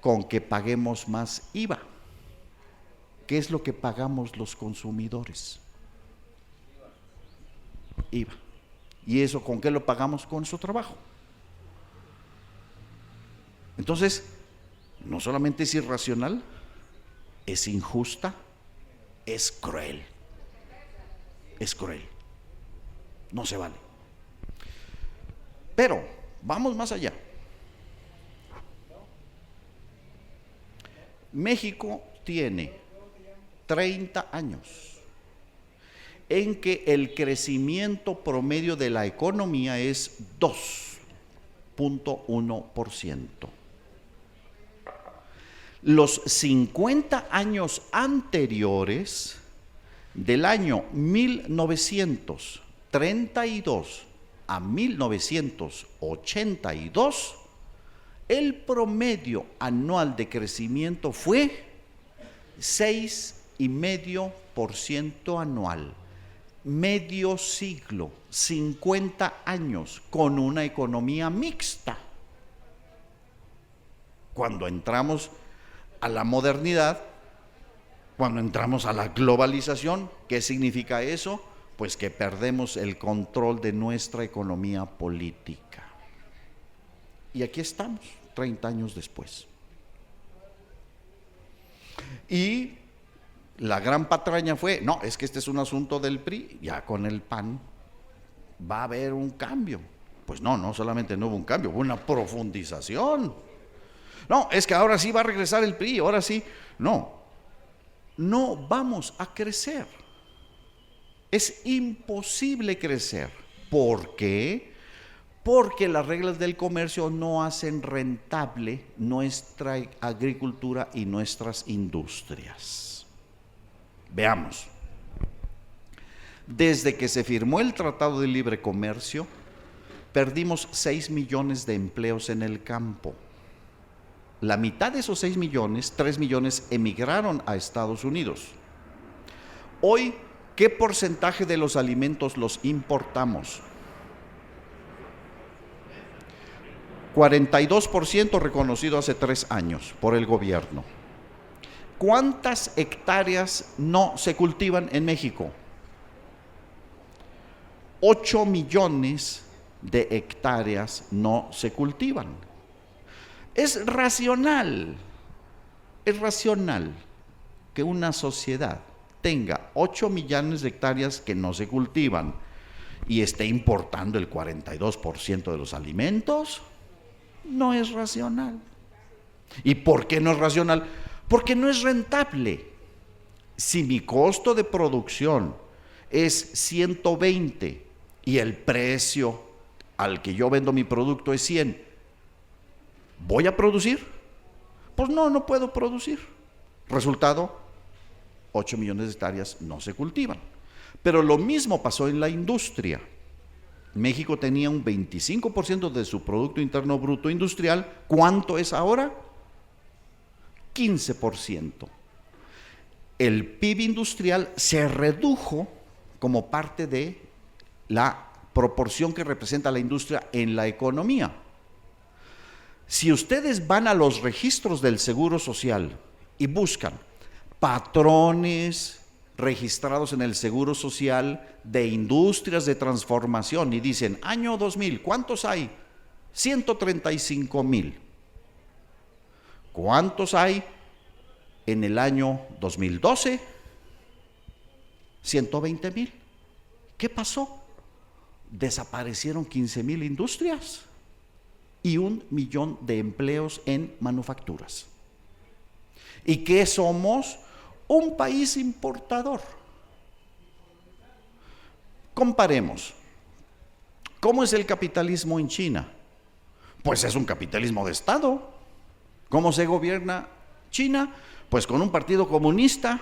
con que paguemos más IVA. ¿Qué es lo que pagamos los consumidores? IVA. ¿Y eso con qué lo pagamos? Con su trabajo. Entonces, no solamente es irracional, es injusta, es cruel. Es cruel. No se vale. Pero, vamos más allá. México tiene 30 años en que el crecimiento promedio de la economía es 2.1%. Los 50 años anteriores, del año 1932 a 1982, el promedio anual de crecimiento fue 6,5% anual. Medio siglo, 50 años, con una economía mixta. Cuando entramos a la modernidad, cuando entramos a la globalización, ¿qué significa eso? Pues que perdemos el control de nuestra economía política. Y aquí estamos, 30 años después. Y la gran patraña fue, no, es que este es un asunto del PRI, ya con el PAN va a haber un cambio. Pues no solamente no hubo un cambio, hubo una profundización. No, es que ahora sí va a regresar el PRI, ahora sí. No vamos a crecer. Es imposible crecer. ¿Por qué? Porque las reglas del comercio no hacen rentable nuestra agricultura y nuestras industrias. Veamos. Desde que se firmó el Tratado de Libre Comercio, perdimos 6 millones de empleos en el campo. La mitad de esos 6 millones, 3 millones, emigraron a Estados Unidos. Hoy, ¿qué porcentaje de los alimentos los importamos? 42% reconocido hace 3 años por el gobierno. ¿Cuántas hectáreas no se cultivan en México? 8 millones de hectáreas no se cultivan. Es racional que una sociedad tenga 8 millones de hectáreas que no se cultivan y esté importando el 42% de los alimentos. No es racional. ¿Y por qué no es racional? Porque no es rentable. Si mi costo de producción es 120 y el precio al que yo vendo mi producto es 100, ¿voy a producir? Pues no puedo producir. Resultado, 8 millones de hectáreas no se cultivan. Pero lo mismo pasó en la industria. México tenía un 25% de su Producto Interno Bruto industrial. ¿Cuánto es ahora? 15%. El PIB industrial se redujo como parte de la proporción que representa la industria en la economía. Si ustedes van a los registros del Seguro Social y buscan patrones registrados en el Seguro Social de industrias de transformación y dicen, año 2000, ¿cuántos hay? 135,000. ¿Cuántos hay en el año 2012? 120,000. ¿Qué pasó? Desaparecieron 15,000 industrias y 1 millón de empleos en manufacturas. ¿Y qué somos? Un país importador. Comparemos. ¿Cómo es el capitalismo en China? Pues es un capitalismo de Estado. ¿Cómo se gobierna China? Pues con un partido comunista.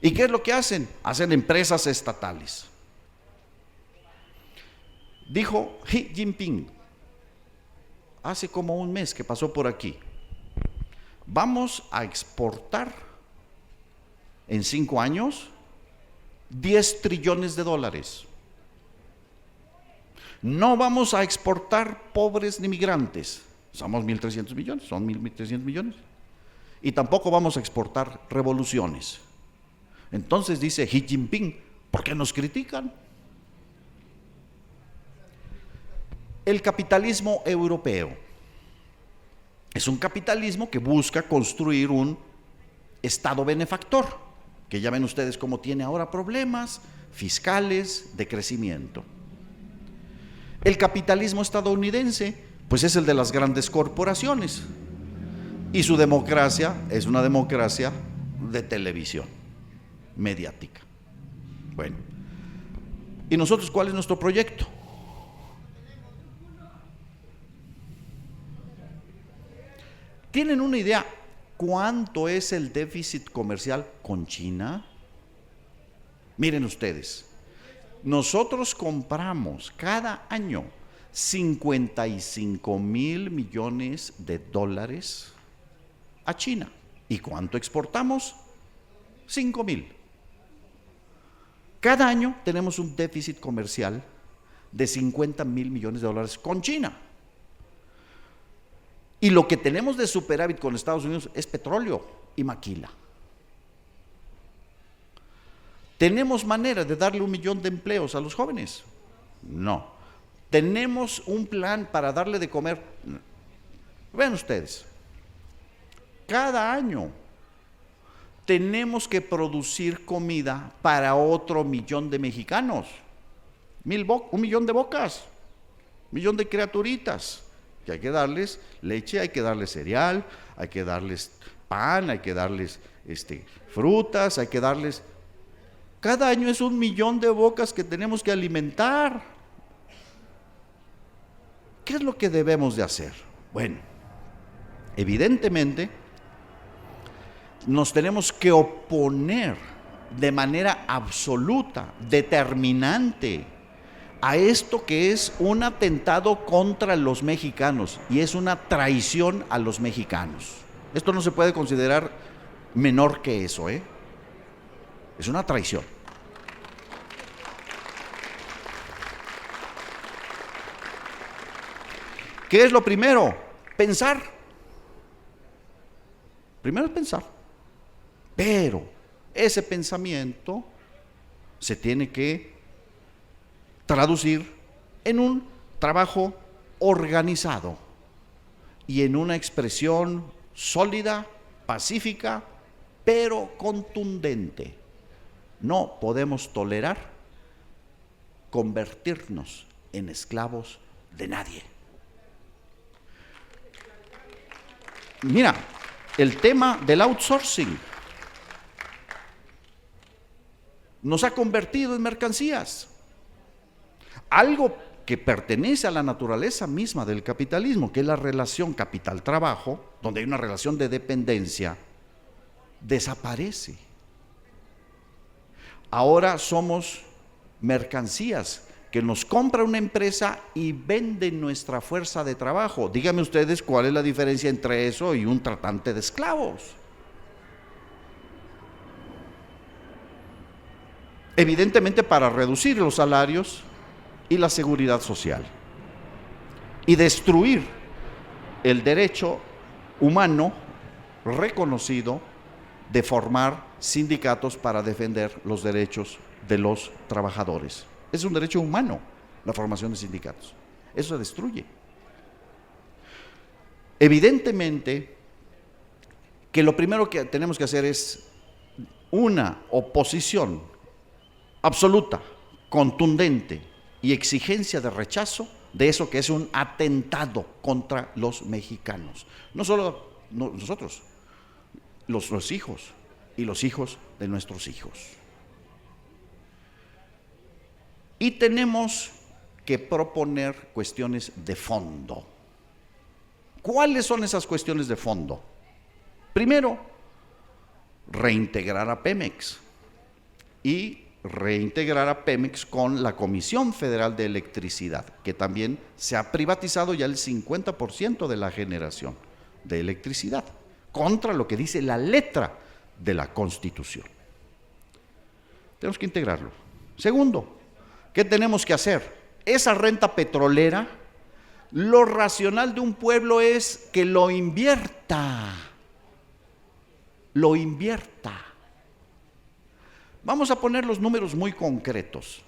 ¿Y qué es lo que hacen? Hacen empresas estatales. Dijo Xi Jinping, hace como un mes que pasó por aquí, vamos a exportar en 5 años 10 trillones de dólares. No vamos a exportar pobres ni migrantes, somos 1.300 millones, son 1.300 millones. Y tampoco vamos a exportar revoluciones. Entonces dice Xi Jinping, ¿por qué nos critican? El capitalismo europeo es un capitalismo que busca construir un Estado benefactor, que ya ven ustedes cómo tiene ahora problemas fiscales de crecimiento. El capitalismo estadounidense, pues es el de las grandes corporaciones, y su democracia es una democracia de televisión, mediática. Bueno, ¿y nosotros cuál es nuestro proyecto? ¿Tienen una idea cuánto es el déficit comercial con China? Miren ustedes, nosotros compramos cada año 55,000 millones de dólares a China. ¿Y cuánto exportamos? 5,000. Cada año tenemos un déficit comercial de 50,000 millones de dólares con China. Y lo que tenemos de superávit con Estados Unidos es petróleo y maquila. ¿Tenemos manera de darle 1 millón de empleos a los jóvenes? No. ¿Tenemos un plan para darle de comer? No. Vean ustedes, cada año tenemos que producir comida para otro 1,000,000 de mexicanos. 1 millón de bocas, 1 millón de criaturitas. Que hay que darles leche, hay que darles cereal, hay que darles pan, hay que darles frutas, hay que darles... Cada año es 1 millón de bocas que tenemos que alimentar. ¿Qué es lo que debemos de hacer? Bueno, evidentemente nos tenemos que oponer de manera absoluta, determinante, a esto que es un atentado contra los mexicanos y es una traición a los mexicanos. Esto no se puede considerar menor que eso, ¿eh? Es una traición. ¿Qué es lo primero? Pensar. Primero es pensar. Pero ese pensamiento se tiene que traducir en un trabajo organizado y en una expresión sólida, pacífica, pero contundente. No podemos tolerar convertirnos en esclavos de nadie. Mira, el tema del outsourcing nos ha convertido en mercancías. Algo que pertenece a la naturaleza misma del capitalismo, que es la relación capital-trabajo, donde hay una relación de dependencia, desaparece. Ahora somos mercancías que nos compra una empresa y vende nuestra fuerza de trabajo. Díganme ustedes cuál es la diferencia entre eso y un tratante de esclavos. Evidentemente para reducir los salarios y la seguridad social y destruir el derecho humano reconocido de formar sindicatos para defender los derechos de los trabajadores. Es un derecho humano la formación de sindicatos. Eso se destruye. Evidentemente que lo primero que tenemos que hacer es una oposición absoluta, contundente y exigencia de rechazo de eso que es un atentado contra los mexicanos. No solo nosotros, los hijos y los hijos de nuestros hijos. Y tenemos que proponer cuestiones de fondo. ¿Cuáles son esas cuestiones de fondo? Primero, reintegrar a Pemex y reintegrar a Pemex con la Comisión Federal de Electricidad, que también se ha privatizado ya el 50% de la generación de electricidad, contra lo que dice la letra de la Constitución. Tenemos que integrarlo. Segundo, ¿qué tenemos que hacer? Esa renta petrolera, lo racional de un pueblo es que lo invierta. Vamos a poner los números muy concretos.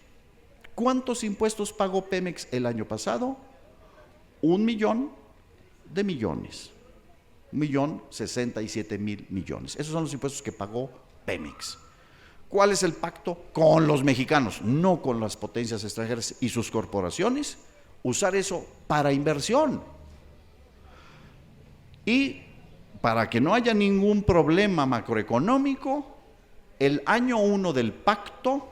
¿Cuántos impuestos pagó Pemex el año pasado? 1.000.000 de millones. 1.067.000 millones. Esos son los impuestos que pagó Pemex. ¿Cuál es el pacto? Con los mexicanos, no con las potencias extranjeras y sus corporaciones. Usar eso para inversión. Y para que no haya ningún problema macroeconómico, el año 1 del pacto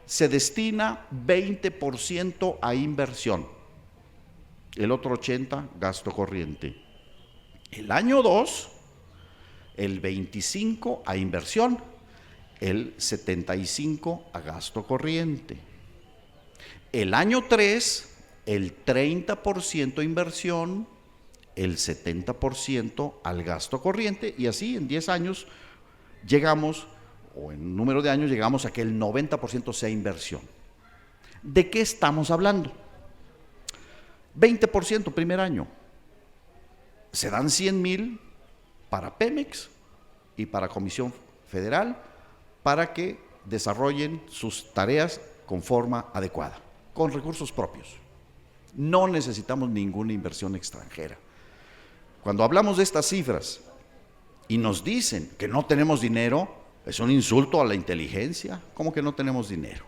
se destina 20% a inversión, el otro 80% gasto corriente. El año 2, el 25% a inversión, el 75% a gasto corriente. El año 3, el 30% inversión, el 70% al gasto corriente, y así en 10 años llegamos, o en número de años llegamos a que el 90% sea inversión. ¿De qué estamos hablando? 20% primer año. Se dan 100.000 para Pemex y para Comisión Federal para que desarrollen sus tareas con forma adecuada, con recursos propios. No necesitamos ninguna inversión extranjera. Cuando hablamos de estas cifras y nos dicen que no tenemos dinero, es un insulto a la inteligencia. ¿Cómo que no tenemos dinero?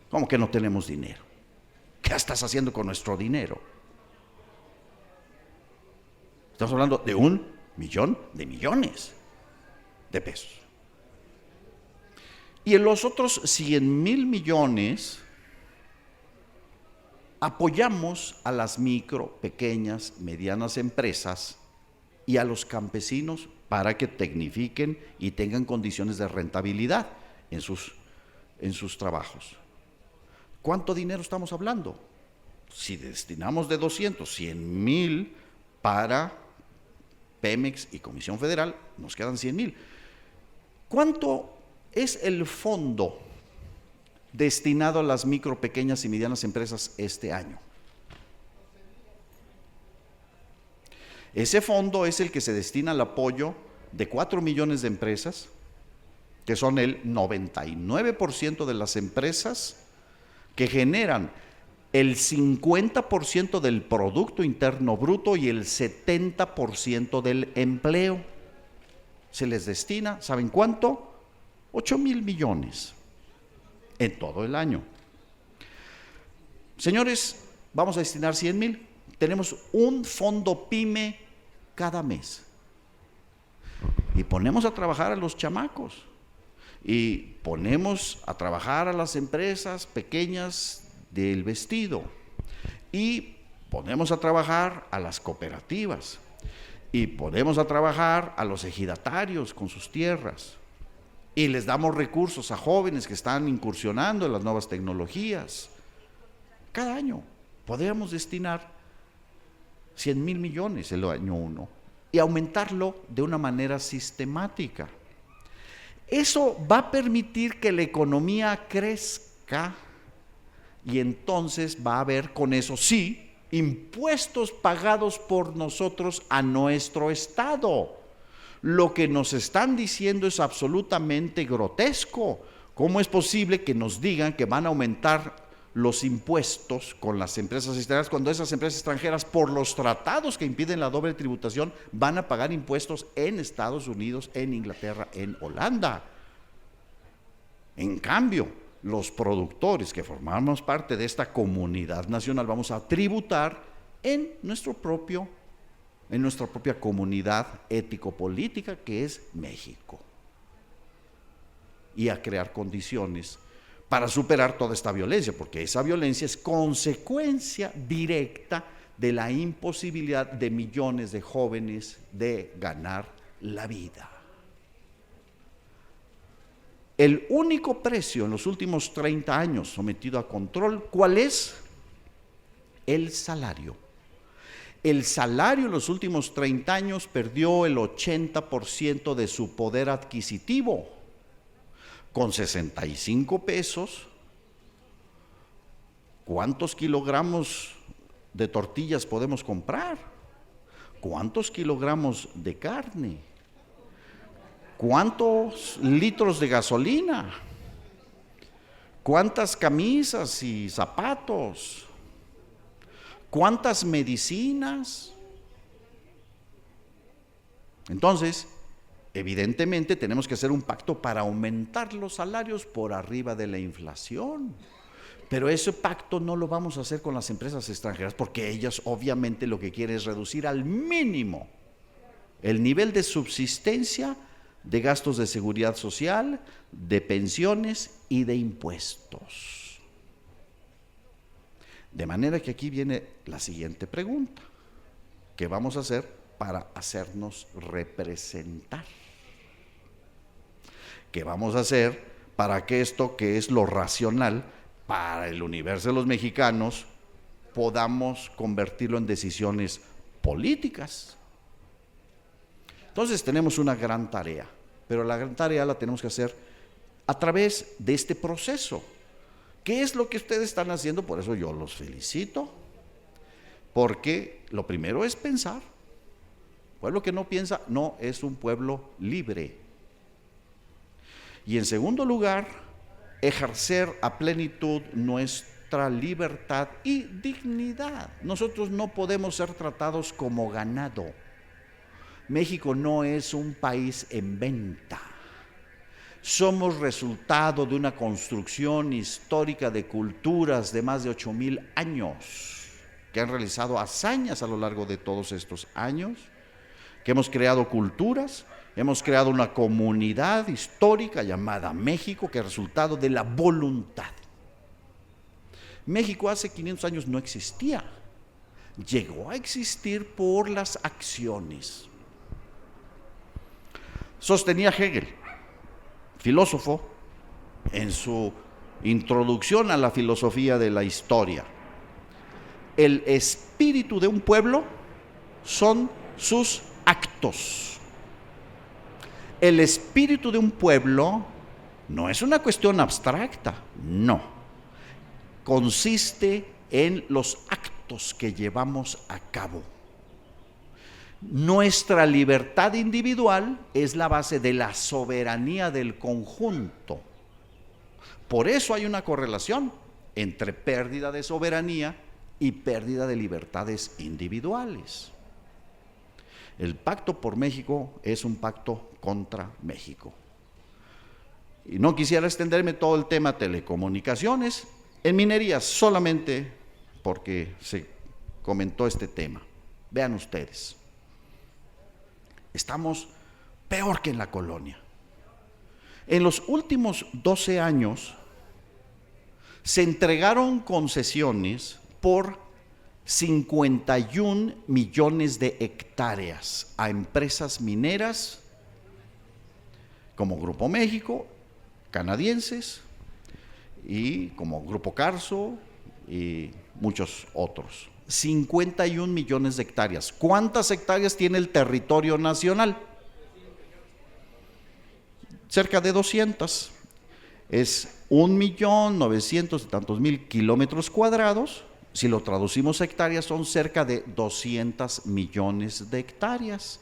¿Cómo que no tenemos dinero? ¿Qué estás haciendo con nuestro dinero? Estamos hablando de 1.000.000 de millones de pesos. Y en los otros 100.000 millones apoyamos a las micro, pequeñas, medianas empresas y a los campesinos para que tecnifiquen y tengan condiciones de rentabilidad en sus trabajos. ¿Cuánto dinero estamos hablando? Si destinamos de 200, 100.000 para Pemex y Comisión Federal, nos quedan 100.000. ¿Cuánto es el fondo destinado a las micro, pequeñas y medianas empresas este año? Ese fondo es el que se destina al apoyo de 4 millones de empresas, que son el 99% de las empresas que generan el 50% del Producto Interno Bruto y el 70% del empleo. Se les destina, ¿saben cuánto? 8.000 millones en todo el año. Señores, vamos a destinar 100.000. Tenemos un fondo PYME cada mes. Y ponemos a trabajar a los chamacos. Y ponemos a trabajar a las empresas pequeñas del vestido. Y ponemos a trabajar a las cooperativas. Y ponemos a trabajar a los ejidatarios con sus tierras. Y les damos recursos a jóvenes que están incursionando en las nuevas tecnologías. Cada año podríamos destinar 100.000 millones el año 1 y aumentarlo de una manera sistemática. Eso va a permitir que la economía crezca y entonces va a haber con eso, sí, impuestos pagados por nosotros a nuestro Estado. Lo que nos están diciendo es absolutamente grotesco. ¿Cómo es posible que nos digan que van a aumentar los impuestos con las empresas extranjeras cuando esas empresas extranjeras, por los tratados que impiden la doble tributación, van a pagar impuestos en Estados Unidos, en Inglaterra, en Holanda? En cambio, los productores que formamos parte de esta comunidad nacional vamos a tributar en nuestra propia comunidad ético-política, que es México, y a crear condiciones para superar toda esta violencia, porque esa violencia es consecuencia directa de la imposibilidad de millones de jóvenes de ganar la vida. El único precio en los últimos 30 años sometido a control, ¿cuál es? El salario. El salario en los últimos 30 años perdió el 80% de su poder adquisitivo. Con 65 pesos, ¿cuántos kilogramos de tortillas podemos comprar? ¿Cuántos kilogramos de carne? ¿Cuántos litros de gasolina? ¿Cuántas camisas y zapatos? ¿Cuántas medicinas? Entonces, evidentemente tenemos que hacer un pacto para aumentar los salarios por arriba de la inflación. Pero ese pacto no lo vamos a hacer con las empresas extranjeras, porque ellas obviamente lo que quieren es reducir al mínimo el nivel de subsistencia de gastos de seguridad social, de pensiones y de impuestos. De manera que aquí viene la siguiente pregunta: ¿qué vamos a hacer para hacernos representar? ¿Qué vamos a hacer para que esto, que es lo racional para el universo de los mexicanos, podamos convertirlo en decisiones políticas? Entonces tenemos una gran tarea, pero la gran tarea la tenemos que hacer a través de este proceso. ¿Qué es lo que ustedes están haciendo? Por eso yo los felicito, porque lo primero es pensar. Pueblo que no piensa no es un pueblo libre. Y en segundo lugar, ejercer a plenitud nuestra libertad y dignidad. Nosotros no podemos ser tratados como ganado. México no es un país en venta. Somos resultado de una construcción histórica de culturas de más de 8,000 años, que han realizado hazañas a lo largo de todos estos años, que hemos creado culturas, hemos creado una comunidad histórica llamada México, que es resultado de la voluntad. México hace 500 años no existía, llegó a existir por las acciones. Sostenía Hegel, filósofo, en su introducción a la filosofía de la historia: el espíritu de un pueblo son sus actos. El espíritu de un pueblo no es una cuestión abstracta, no. Consiste en los actos que llevamos a cabo. Nuestra libertad individual es la base de la soberanía del conjunto. Por eso hay una correlación entre pérdida de soberanía y pérdida de libertades individuales. El pacto por México es un pacto contra México. Y no quisiera extenderme todo el tema telecomunicaciones, en minería solamente porque se comentó este tema. Vean ustedes, estamos peor que en la colonia. En los últimos 12 años se entregaron concesiones por 51 millones de hectáreas a empresas mineras como Grupo México, canadienses, y como Grupo Carso y muchos otros. 51 millones de hectáreas. ¿Cuántas hectáreas tiene el territorio nacional? Cerca de 200. Es 1.900.000 y tantos kilómetros cuadrados. Si lo traducimos a hectáreas, son cerca de 200 millones de hectáreas.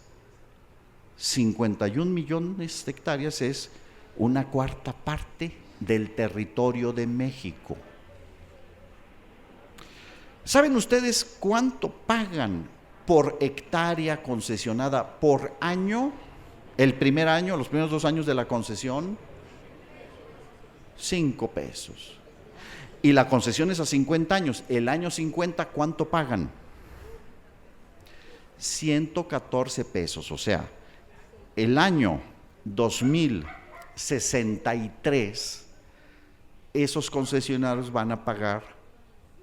51 millones de hectáreas es una cuarta parte del territorio de México. ¿Saben ustedes cuánto pagan por hectárea concesionada por año? El primer año, los primeros 2 años de la concesión, 5 pesos. Y la concesión es a 50 años. El año 50, ¿cuánto pagan? 114 pesos. O sea, el año 2063 esos concesionarios van a pagar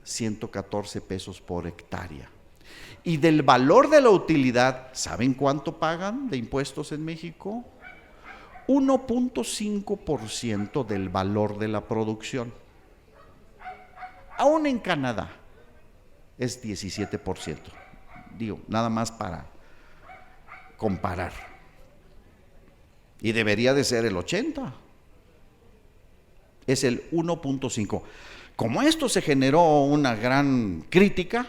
114 pesos por hectárea. Y del valor de la utilidad, ¿saben cuánto pagan de impuestos en México? 1.5% del valor de la producción. Aún en Canadá es 17%. Digo, nada más para comparar. Y debería de ser el 80%. Es el 1.5%. Como esto se generó una gran crítica,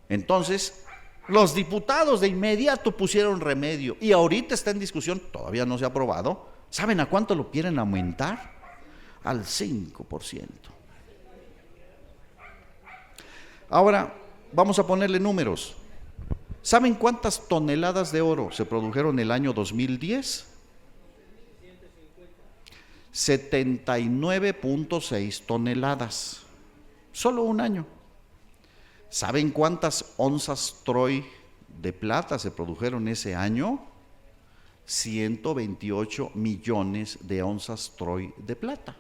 entonces los diputados de inmediato pusieron remedio y ahorita está en discusión, todavía no se ha aprobado. ¿Saben a cuánto lo quieren aumentar? Al 5%. Ahora vamos a ponerle números. ¿Saben cuántas toneladas de oro se produjeron el año 2010? 79.6 toneladas, solo un año. ¿Saben cuántas onzas Troy de plata se produjeron ese año? 128 millones de onzas Troy de plata.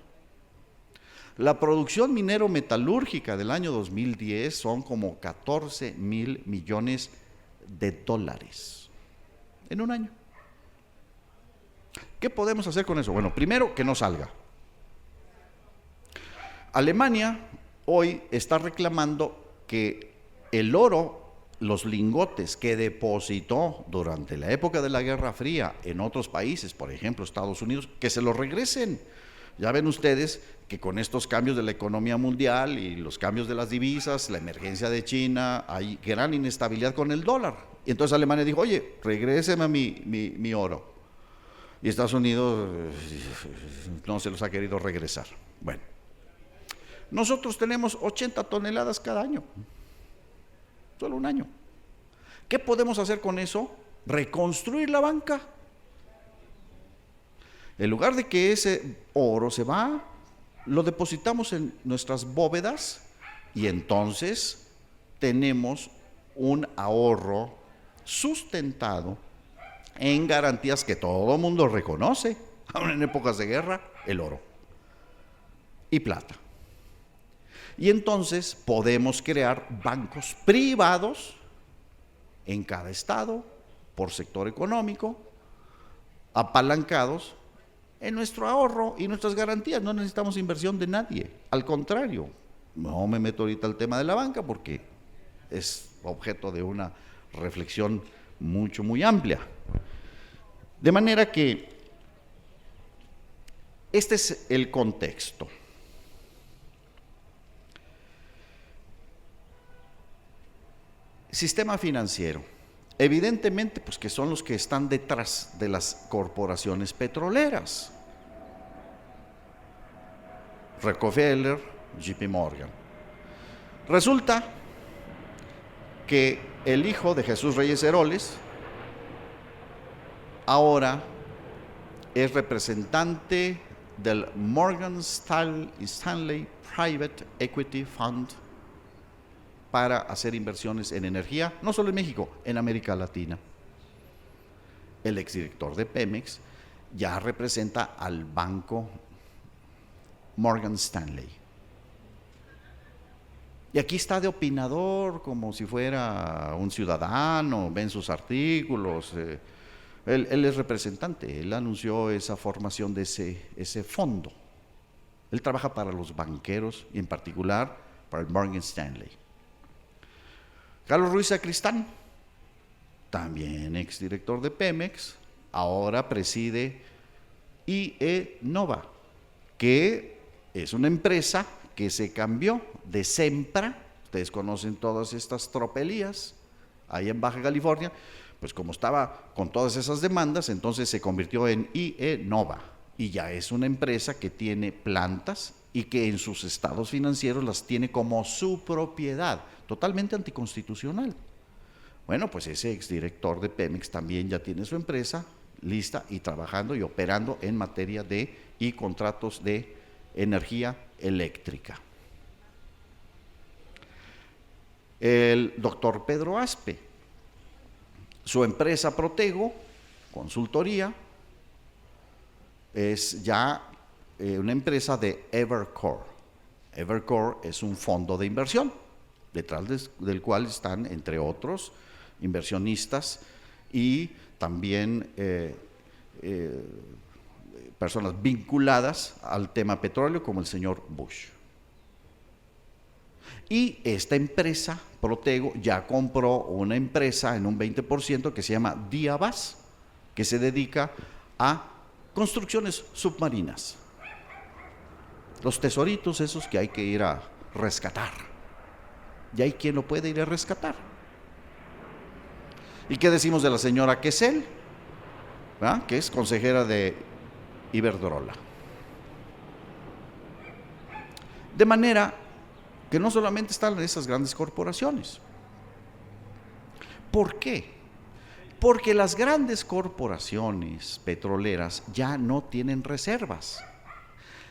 La producción minero-metalúrgica del año 2010 son como 14,000 millones de dólares en un año. ¿Qué podemos hacer con eso? Bueno, primero, que no salga. Alemania hoy está reclamando que el oro, los lingotes que depositó durante la época de la Guerra Fría en otros países, por ejemplo Estados Unidos, que se los regresen. Ya ven ustedes que con estos cambios de la economía mundial y los cambios de las divisas, la emergencia de China, hay gran inestabilidad con el dólar. Y entonces Alemania dijo, oye, regréseme mi oro. Y Estados Unidos no se los ha querido regresar. Bueno, nosotros tenemos 80 toneladas cada año, solo un año. ¿Qué podemos hacer con eso? Reconstruir la banca. En lugar de que ese oro se va, lo depositamos en nuestras bóvedas y entonces tenemos un ahorro sustentado en garantías que todo el mundo reconoce, aún en épocas de guerra, el oro y plata. Y entonces podemos crear bancos privados en cada estado, por sector económico, apalancados en nuestro ahorro y nuestras garantías. No necesitamos inversión de nadie, al contrario, no me meto ahorita al tema de la banca porque es objeto de una reflexión muy amplia. De manera que este es el contexto. Sistema financiero. Evidentemente, pues que son los que están detrás de las corporaciones petroleras. Rockefeller, JP Morgan. Resulta que el hijo de Jesús Reyes Heroles ahora es representante del Morgan Stanley Private Equity Fund para hacer inversiones en energía, no solo en México, en América Latina. El exdirector de Pemex ya representa al banco Morgan Stanley. Y aquí está de opinador, como si fuera un ciudadano, ven sus artículos. Él es representante, él anunció esa formación de ese fondo. Él trabaja para los banqueros y en particular para el Morgan Stanley. Carlos Ruiz Sacristán, también exdirector de Pemex, ahora preside IE Nova, que es una empresa que se cambió de Sempra. Ustedes conocen todas estas tropelías ahí en Baja California. Pues como estaba con todas esas demandas, entonces se convirtió en IE Nova y ya es una empresa que tiene plantas y que en sus estados financieros las tiene como su propiedad, totalmente anticonstitucional. Bueno, pues ese exdirector de Pemex también ya tiene su empresa lista y trabajando y operando en materia de y contratos de energía eléctrica. El doctor Pedro Aspe, su empresa Protego, consultoría, es ya una empresa de Evercore. Evercore es un fondo de inversión, detrás del cual están, entre otros, inversionistas y también personas vinculadas al tema petróleo, como el señor Bush. Y esta empresa, Protego, ya compró una empresa en un 20% que se llama Diabas, que se dedica a construcciones submarinas. Los tesoritos esos que hay que ir a rescatar. Y hay quien lo puede ir a rescatar. ¿Y qué decimos de la señora Quesel? ¿Verdad? Que es consejera de Iberdrola. De manera que no solamente están esas grandes corporaciones. ¿Por qué? Porque las grandes corporaciones petroleras ya no tienen reservas.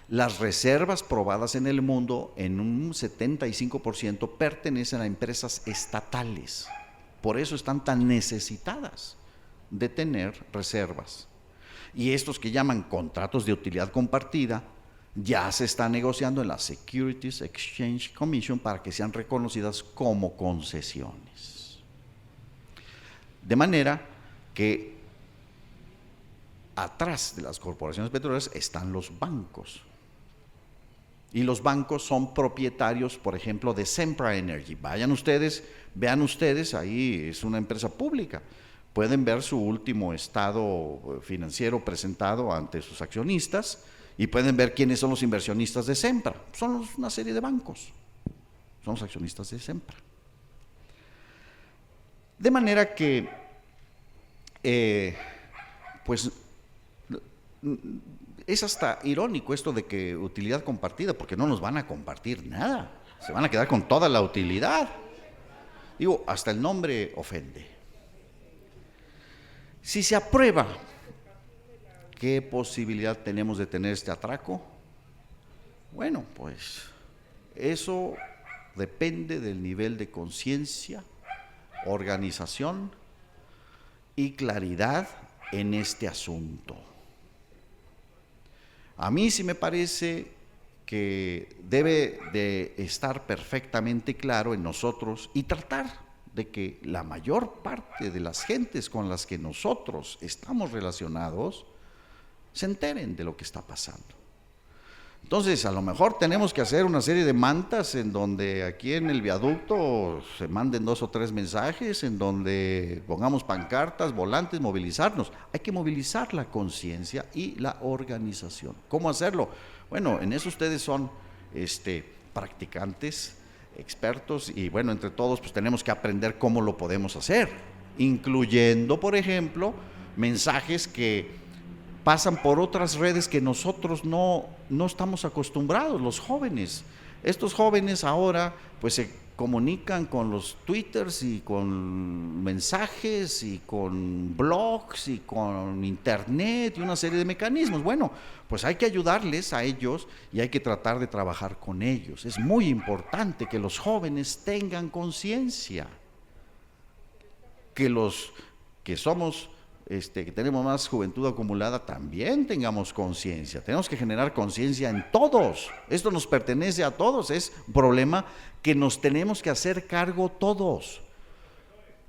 Las reservas probadas en el mundo, en un 75%, pertenecen a empresas estatales. Por eso están tan necesitadas de tener reservas. Y estos que llaman contratos de utilidad compartida, ya se está negociando en la Securities Exchange Commission para que sean reconocidas como concesiones. De manera que atrás de las corporaciones petroleras están los bancos. Y los bancos son propietarios, por ejemplo, de Sempra Energy. Vayan ustedes, vean ustedes, ahí es una empresa pública. Pueden ver su último estado financiero presentado ante sus accionistas y pueden ver quiénes son los inversionistas de Sempra. Son una serie de bancos, son los accionistas de Sempra. De manera que, pues, es hasta irónico esto de que utilidad compartida, porque no nos van a compartir nada, se van a quedar con toda la utilidad. Digo, hasta el nombre ofende. Si se aprueba, ¿qué posibilidad tenemos de tener este atraco? Bueno, pues eso depende del nivel de conciencia, organización y claridad en este asunto. A mí sí me parece que debe de estar perfectamente claro en nosotros y tratar de que la mayor parte de las gentes con las que nosotros estamos relacionados se enteren de lo que está pasando. Entonces, a lo mejor tenemos que hacer una serie de mantas en donde aquí en el viaducto se manden 2 o 3 mensajes, en donde pongamos pancartas, volantes, movilizarnos. Hay que movilizar la conciencia y la organización. ¿Cómo hacerlo? Bueno, en eso ustedes son practicantes, expertos, y bueno, entre todos pues tenemos que aprender cómo lo podemos hacer, incluyendo, por ejemplo, mensajes que pasan por otras redes que nosotros no estamos acostumbrados, los jóvenes. Estos jóvenes ahora pues se comunican con los twitters y con mensajes y con blogs y con internet y una serie de mecanismos. Bueno, pues hay que ayudarles a ellos y hay que tratar de trabajar con ellos. Es muy importante que los jóvenes tengan conciencia, que los que somos que tenemos más juventud acumulada también tengamos conciencia. Tenemos que generar conciencia en todos. Esto nos pertenece a todos, es un problema que nos tenemos que hacer cargo todos.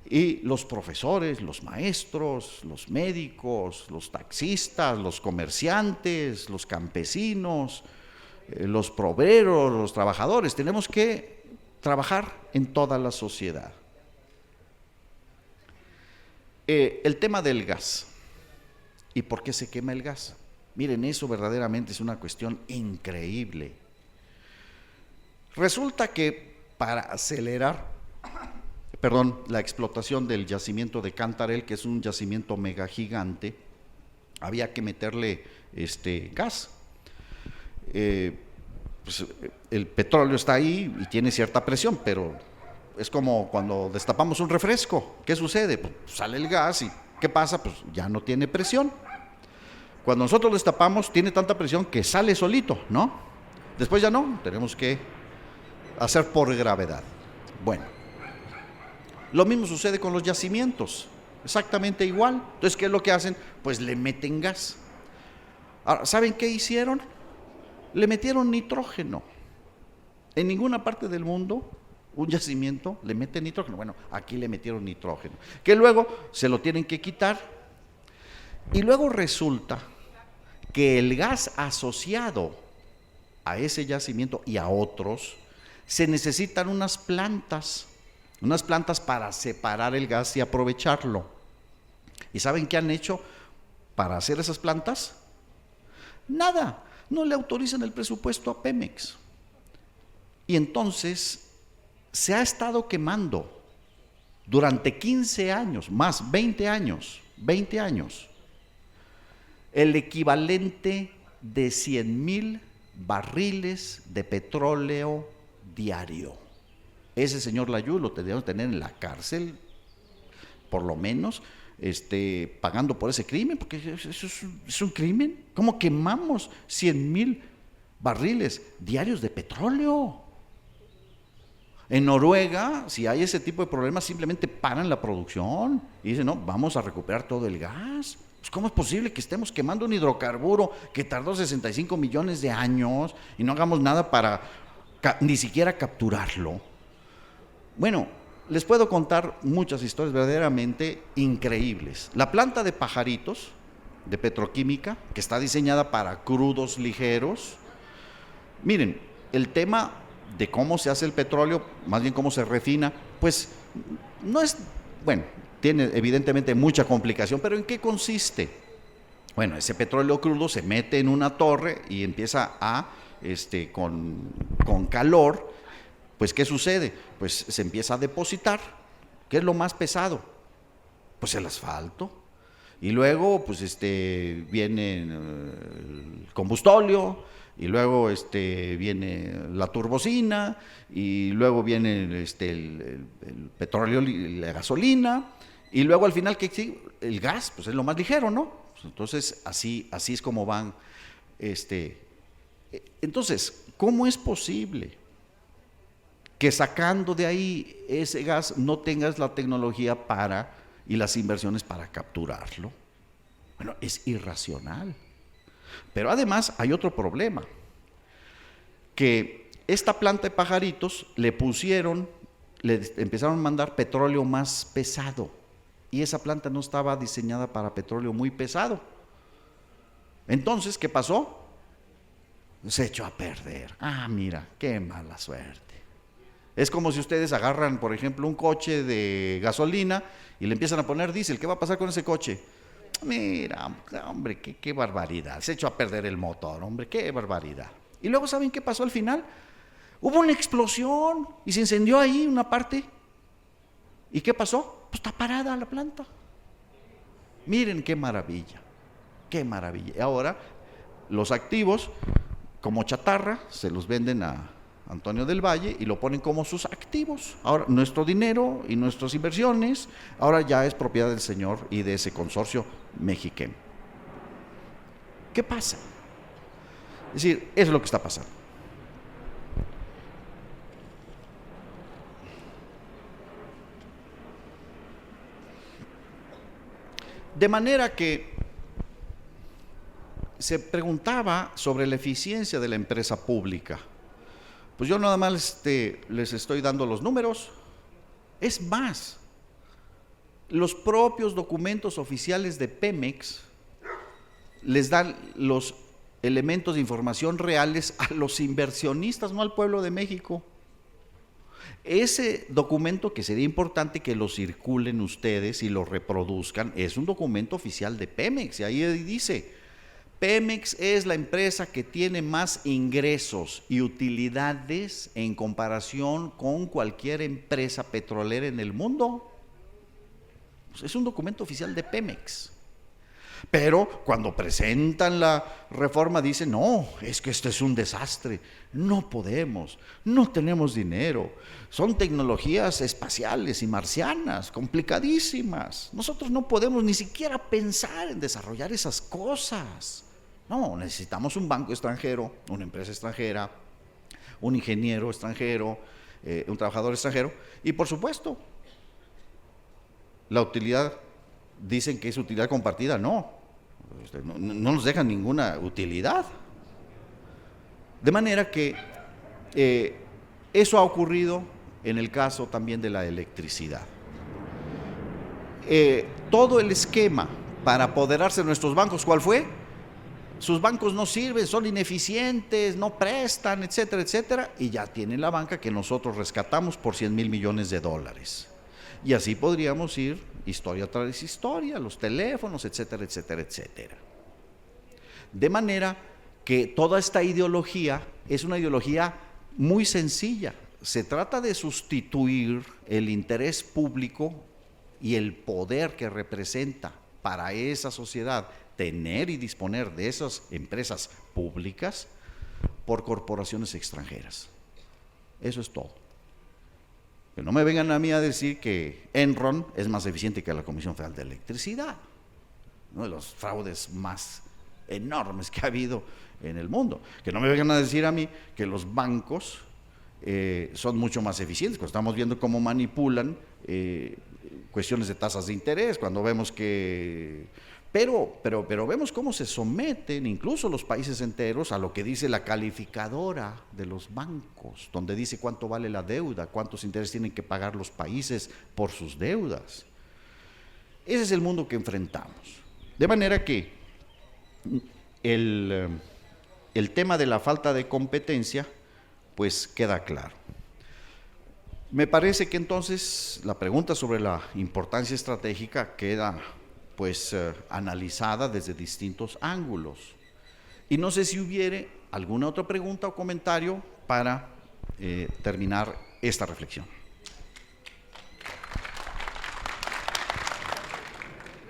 Y los profesores, los maestros, los médicos, los taxistas, los comerciantes, los campesinos, los obreros, los trabajadores, tenemos que trabajar en toda la sociedad. El tema del gas. ¿Y por qué se quema el gas? Miren, eso verdaderamente es una cuestión increíble. Resulta que para acelerar, la explotación del yacimiento de Cantarell, que es un yacimiento mega gigante, había que meterle gas. Pues, el petróleo está ahí y tiene cierta presión, pero es como cuando destapamos un refresco. ¿Qué sucede? Pues sale el gas y ¿qué pasa? Pues ya no tiene presión. Cuando nosotros destapamos, tiene tanta presión que sale solito, ¿no? Después ya no, tenemos que hacer por gravedad. Bueno, lo mismo sucede con los yacimientos, exactamente igual. Entonces, ¿qué es lo que hacen? Pues le meten gas. Ahora, ¿saben qué hicieron? le metieron nitrógeno. En ninguna parte del mundo un yacimiento le mete nitrógeno. Bueno, aquí le metieron nitrógeno, que luego se lo tienen que quitar. Y luego resulta que el gas asociado a ese yacimiento y a otros, se necesitan unas plantas para separar el gas y aprovecharlo. ¿Y saben qué han hecho para hacer esas plantas? Nada, no le autorizan el presupuesto a Pemex. Y entonces se ha estado quemando durante 15 años, más 20 años, el equivalente de 100,000 barriles de petróleo diario. Ese señor Layú lo tendríamos que tener en la cárcel, por lo menos, pagando por ese crimen, porque eso es un crimen. ¿Cómo quemamos 100,000 barriles diarios de petróleo? En Noruega, si hay ese tipo de problemas, simplemente paran la producción y dicen, no, vamos a recuperar todo el gas. Pues, ¿cómo es posible que estemos quemando un hidrocarburo que tardó 65 millones de años y no hagamos nada para ni siquiera capturarlo? Bueno, les puedo contar muchas historias verdaderamente increíbles. La planta de Pajaritos, de petroquímica, que está diseñada para crudos ligeros. Miren, el tema de cómo se hace el petróleo, más bien cómo se refina, pues no es, bueno, tiene evidentemente mucha complicación, pero ¿en qué consiste? Bueno, ese petróleo crudo se mete en una torre y empieza a, con calor, pues ¿qué sucede? Pues se empieza a depositar. ¿Qué es lo más pesado? Pues el asfalto. Y luego, pues viene el combustóleo, y luego viene la turbocina, y luego viene el petróleo, la gasolina, y luego al final, ¿qué? El gas, pues es lo más ligero, ¿no? Pues entonces, así es como van. Entonces, ¿cómo es posible que sacando de ahí ese gas no tengas la tecnología y las inversiones para capturarlo? Bueno, es irracional. Pero además hay otro problema, que esta planta de Pajaritos le empezaron a mandar petróleo más pesado, y esa planta no estaba diseñada para petróleo muy pesado. Entonces, ¿qué pasó? Se echó a perder. Ah, mira, qué mala suerte. Es como si ustedes agarran, por ejemplo, un coche de gasolina y le empiezan a poner diésel. ¿Qué va a pasar con ese coche? Mira, hombre, qué barbaridad. Se echó a perder el motor, hombre, qué barbaridad. Y luego, ¿saben qué pasó al final? Hubo una explosión y se incendió ahí una parte. ¿Y qué pasó? Pues está parada la planta. Miren qué maravilla, qué maravilla. Y ahora los activos, como chatarra, se los venden a Antonio del Valle y lo ponen como sus activos. Ahora nuestro dinero y nuestras inversiones ahora ya es propiedad del señor y de ese consorcio Mexiquem. ¿Qué pasa? Es decir, eso es lo que está pasando. De manera que se preguntaba sobre la eficiencia de la empresa pública. Pues yo nada más les estoy dando los números. Es más, los propios documentos oficiales de Pemex les dan los elementos de información reales a los inversionistas, no al pueblo de México. Ese documento, que sería importante que lo circulen ustedes y lo reproduzcan, es un documento oficial de Pemex, y ahí dice: Pemex es la empresa que tiene más ingresos y utilidades en comparación con cualquier empresa petrolera en el mundo. Pues es un documento oficial de Pemex. Pero cuando presentan la reforma dicen: no, es que esto es un desastre, no podemos, no tenemos dinero, son tecnologías espaciales y marcianas, complicadísimas, nosotros no podemos ni siquiera pensar en desarrollar esas cosas. No, necesitamos un banco extranjero, una empresa extranjera, un ingeniero extranjero, un trabajador extranjero, y por supuesto, la utilidad, dicen que es utilidad compartida, no nos dejan ninguna utilidad. De manera que eso ha ocurrido en el caso también de la electricidad. Todo el esquema para apoderarse de nuestros bancos, ¿cuál fue? Sus bancos no sirven, son ineficientes, no prestan, etcétera, etcétera, y ya tienen la banca que nosotros rescatamos por 100,000 millones de dólares. Y así podríamos ir historia tras historia, los teléfonos, etcétera, etcétera, etcétera. De manera que toda esta ideología es una ideología muy sencilla. Se trata de sustituir el interés público y el poder que representa para esa sociedad tener y disponer de esas empresas públicas por corporaciones extranjeras. Eso es todo. Que no me vengan a mí a decir que Enron es más eficiente que la Comisión Federal de Electricidad, uno de los fraudes más enormes que ha habido en el mundo. Que no me vengan a decir a mí que los bancos son mucho más eficientes, cuando estamos viendo cómo manipulan cuestiones de tasas de interés, cuando vemos que… Pero vemos cómo se someten incluso los países enteros a lo que dice la calificadora de los bancos, donde dice cuánto vale la deuda, cuántos intereses tienen que pagar los países por sus deudas. Ese es el mundo que enfrentamos. De manera que el tema de la falta de competencia, pues queda claro. Me parece que entonces la pregunta sobre la importancia estratégica queda pues analizada desde distintos ángulos. Y no sé si hubiere alguna otra pregunta o comentario para terminar esta reflexión.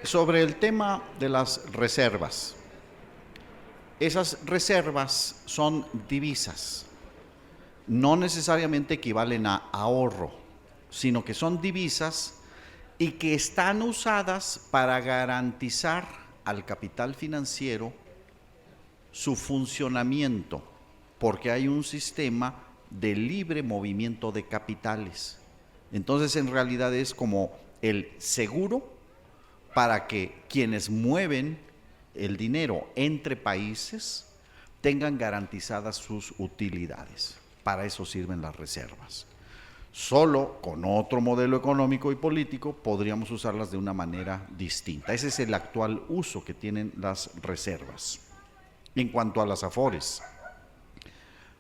Sobre el tema de las reservas. Esas reservas son divisas. No necesariamente equivalen a ahorro, sino que son divisas y que están usadas para garantizar al capital financiero su funcionamiento, porque hay un sistema de libre movimiento de capitales. Entonces, en realidad es como el seguro para que quienes mueven el dinero entre países tengan garantizadas sus utilidades. Para eso sirven las reservas. Solo con otro modelo económico y político podríamos usarlas de una manera distinta. Ese es el actual uso que tienen las reservas. En cuanto a las Afores,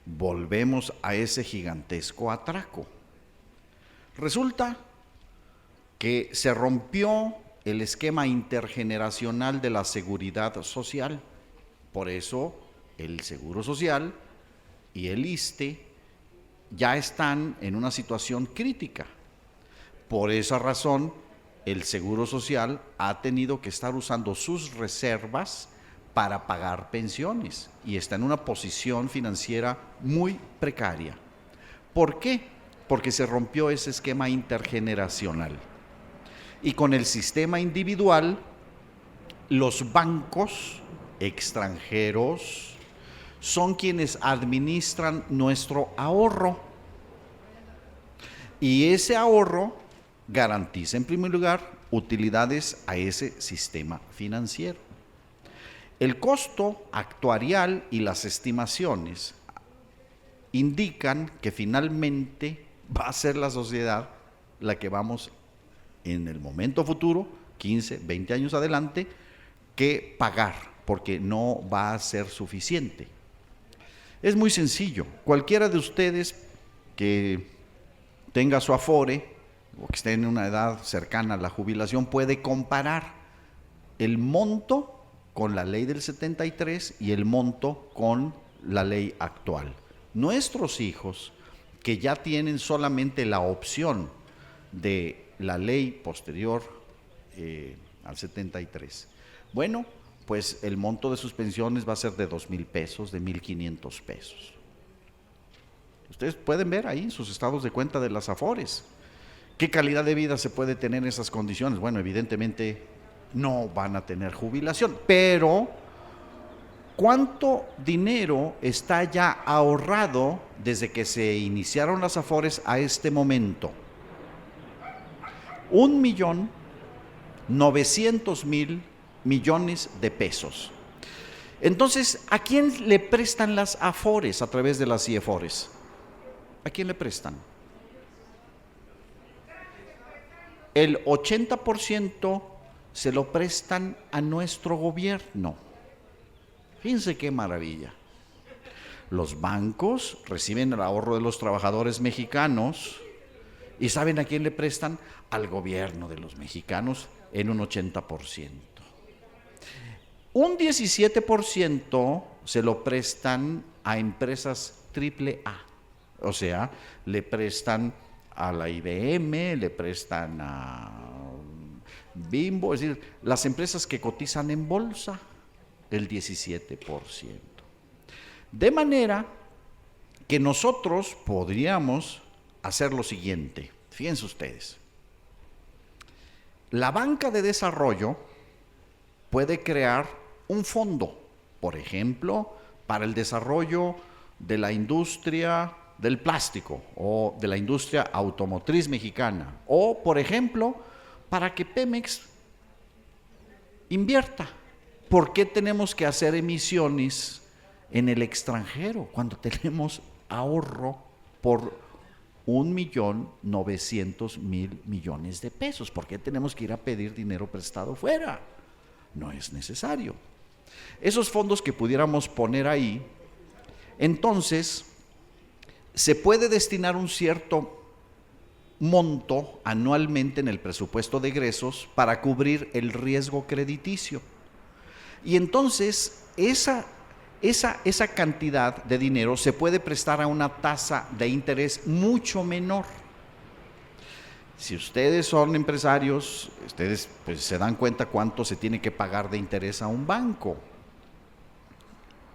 volvemos a ese gigantesco atraco. Resulta que se rompió el esquema intergeneracional de la seguridad social. Por eso el Seguro Social y el ISSSTE ya están en una situación crítica. Por esa razón, el Seguro Social ha tenido que estar usando sus reservas para pagar pensiones y está en una posición financiera muy precaria. ¿Por qué? Porque se rompió ese esquema intergeneracional. Y con el sistema individual, los bancos extranjeros son quienes administran nuestro ahorro. Y ese ahorro garantiza, en primer lugar, utilidades a ese sistema financiero. El costo actuarial y las estimaciones indican que finalmente va a ser la sociedad la que vamos en el momento futuro, 15, 20 años adelante, que pagar, porque no va a ser suficiente. Es muy sencillo. Cualquiera de ustedes que tenga su Afore o que esté en una edad cercana a la jubilación puede comparar el monto con la ley del 73 y el monto con la ley actual. Nuestros hijos, que ya tienen solamente la opción de la ley posterior al 73, bueno, pues el monto de sus pensiones va a ser de 2,000 pesos, de 1,500 pesos. Ustedes pueden ver ahí sus estados de cuenta de las Afores. ¿Qué calidad de vida se puede tener en esas condiciones? Bueno, evidentemente no van a tener jubilación, pero ¿cuánto dinero está ya ahorrado desde que se iniciaron las Afores a este momento? 1,900,000 millones de pesos. Entonces, ¿a quién le prestan las AFORES a través de las IEFORES? ¿A quién le prestan? El 80% se lo prestan a nuestro gobierno. Fíjense qué maravilla. Los bancos reciben el ahorro de los trabajadores mexicanos y ¿saben a quién le prestan? Al gobierno de los mexicanos en un 80%. Un 17% se lo prestan a empresas AAA, o sea, le prestan a la IBM, le prestan a Bimbo, es decir, las empresas que cotizan en bolsa, el 17%. De manera que nosotros podríamos hacer lo siguiente, fíjense ustedes, la banca de desarrollo puede crear un fondo, por ejemplo, para el desarrollo de la industria del plástico o de la industria automotriz mexicana, o por ejemplo, para que Pemex invierta. ¿Por qué tenemos que hacer emisiones en el extranjero cuando tenemos ahorro por 1.900.000.000.000 de pesos? ¿Por qué tenemos que ir a pedir dinero prestado fuera? No es necesario. Esos fondos que pudiéramos poner ahí, entonces se puede destinar un cierto monto anualmente en el presupuesto de egresos para cubrir el riesgo crediticio. Y entonces esa cantidad de dinero se puede prestar a una tasa de interés mucho menor. Si ustedes son empresarios, ustedes pues se dan cuenta cuánto se tiene que pagar de interés a un banco,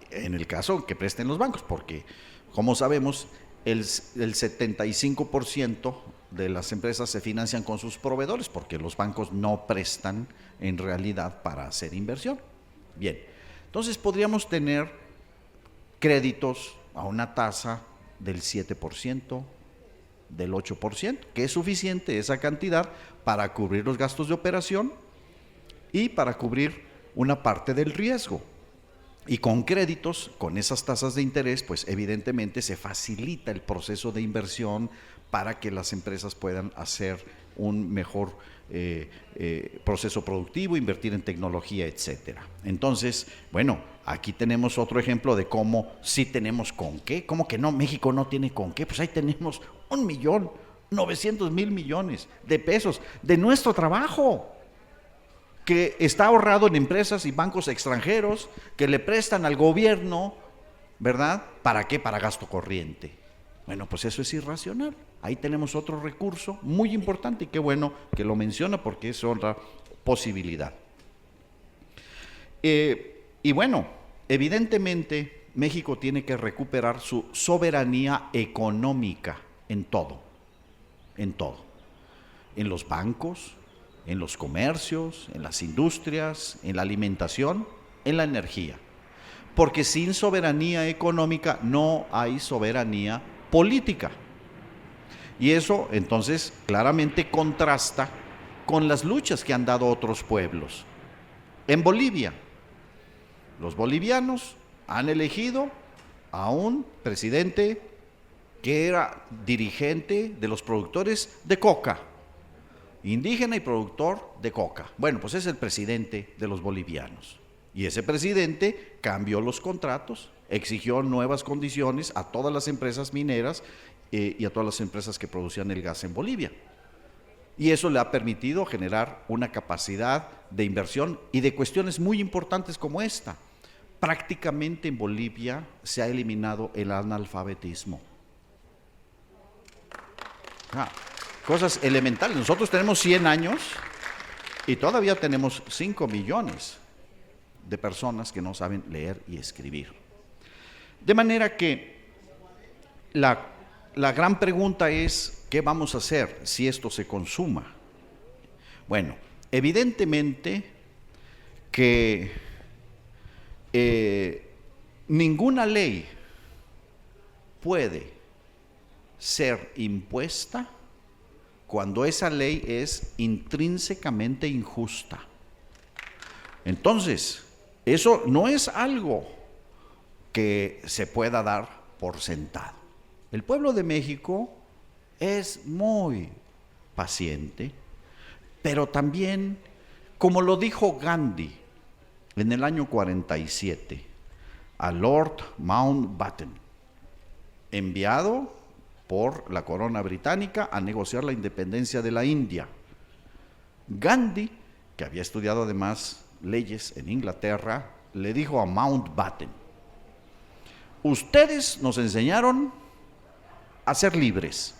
en el caso que presten los bancos, porque como sabemos, el 75% de las empresas se financian con sus proveedores, porque los bancos no prestan en realidad para hacer inversión. Bien, entonces podríamos tener créditos a una tasa del 7%, del 8%, que es suficiente esa cantidad para cubrir los gastos de operación y para cubrir una parte del riesgo. Y con créditos, con esas tasas de interés, pues evidentemente se facilita el proceso de inversión para que las empresas puedan hacer un mejor proceso productivo, invertir en tecnología, etcétera. Entonces, bueno, aquí tenemos otro ejemplo de cómo sí tenemos con qué. ¿Cómo que no? México no tiene con qué. Pues ahí tenemos 1.900.000.000.000 de pesos de nuestro trabajo, que está ahorrado en empresas y bancos extranjeros que le prestan al gobierno, ¿verdad? ¿Para qué? Para gasto corriente. Bueno, pues eso es irracional. Ahí tenemos otro recurso muy importante y qué bueno que lo menciona porque es otra posibilidad. Y bueno, evidentemente México tiene que recuperar su soberanía económica en todo, en los bancos, en los comercios, en las industrias, en la alimentación, en la energía. Porque sin soberanía económica no hay soberanía política. Y eso entonces claramente contrasta con las luchas que han dado otros pueblos. En Bolivia, los bolivianos han elegido a un presidente que era dirigente de los productores de coca, indígena y productor de coca. Bueno, pues es el presidente de los bolivianos. Y ese presidente cambió los contratos, exigió nuevas condiciones a todas las empresas mineras y a todas las empresas que producían el gas en Bolivia. Y eso le ha permitido generar una capacidad de inversión y de cuestiones muy importantes como esta. Prácticamente en Bolivia se ha eliminado el analfabetismo. Cosas elementales. Nosotros tenemos 100 años y todavía tenemos 5 millones de personas que no saben leer y escribir. De manera que la gran pregunta es, ¿qué vamos a hacer si esto se consuma? Bueno, evidentemente que ninguna ley puede ser impuesta cuando esa ley es intrínsecamente injusta. Entonces, Eso no es algo que se pueda dar por sentado. El pueblo de México es muy paciente, pero también, como lo dijo Gandhi en el año 47, a Lord Mountbatten, enviado por la corona británica a negociar la independencia de la India. Gandhi, que había estudiado además leyes en Inglaterra, le dijo a Mountbatten: ustedes nos enseñaron a ser libres.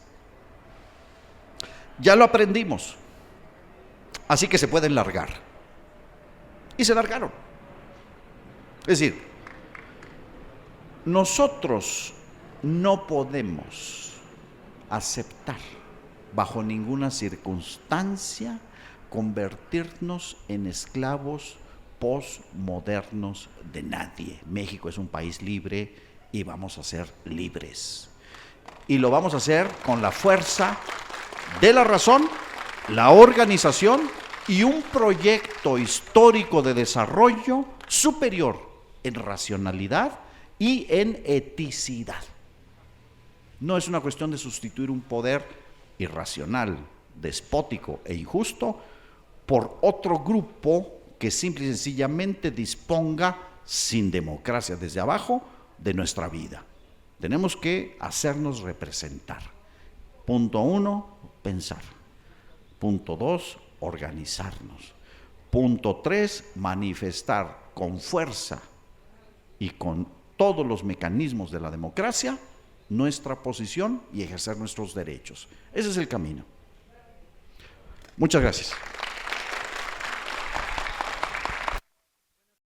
Ya lo aprendimos, así que se pueden largar. Y se largaron. Es decir, nosotros no podemos aceptar bajo ninguna circunstancia convertirnos en esclavos posmodernos de nadie. México es un país libre y vamos a ser libres. Y lo vamos a hacer con la fuerza de la razón, la organización y un proyecto histórico de desarrollo superior en racionalidad y en eticidad. No es una cuestión de sustituir un poder irracional, despótico e injusto por otro grupo que simple y sencillamente disponga sin democracia desde abajo de nuestra vida. Tenemos que hacernos representar. Punto 1, pensar. Punto 2, organizarnos. Punto 3, manifestar con fuerza y con todos los mecanismos de la democracia nuestra posición y ejercer nuestros derechos. Ese es el camino. Muchas gracias.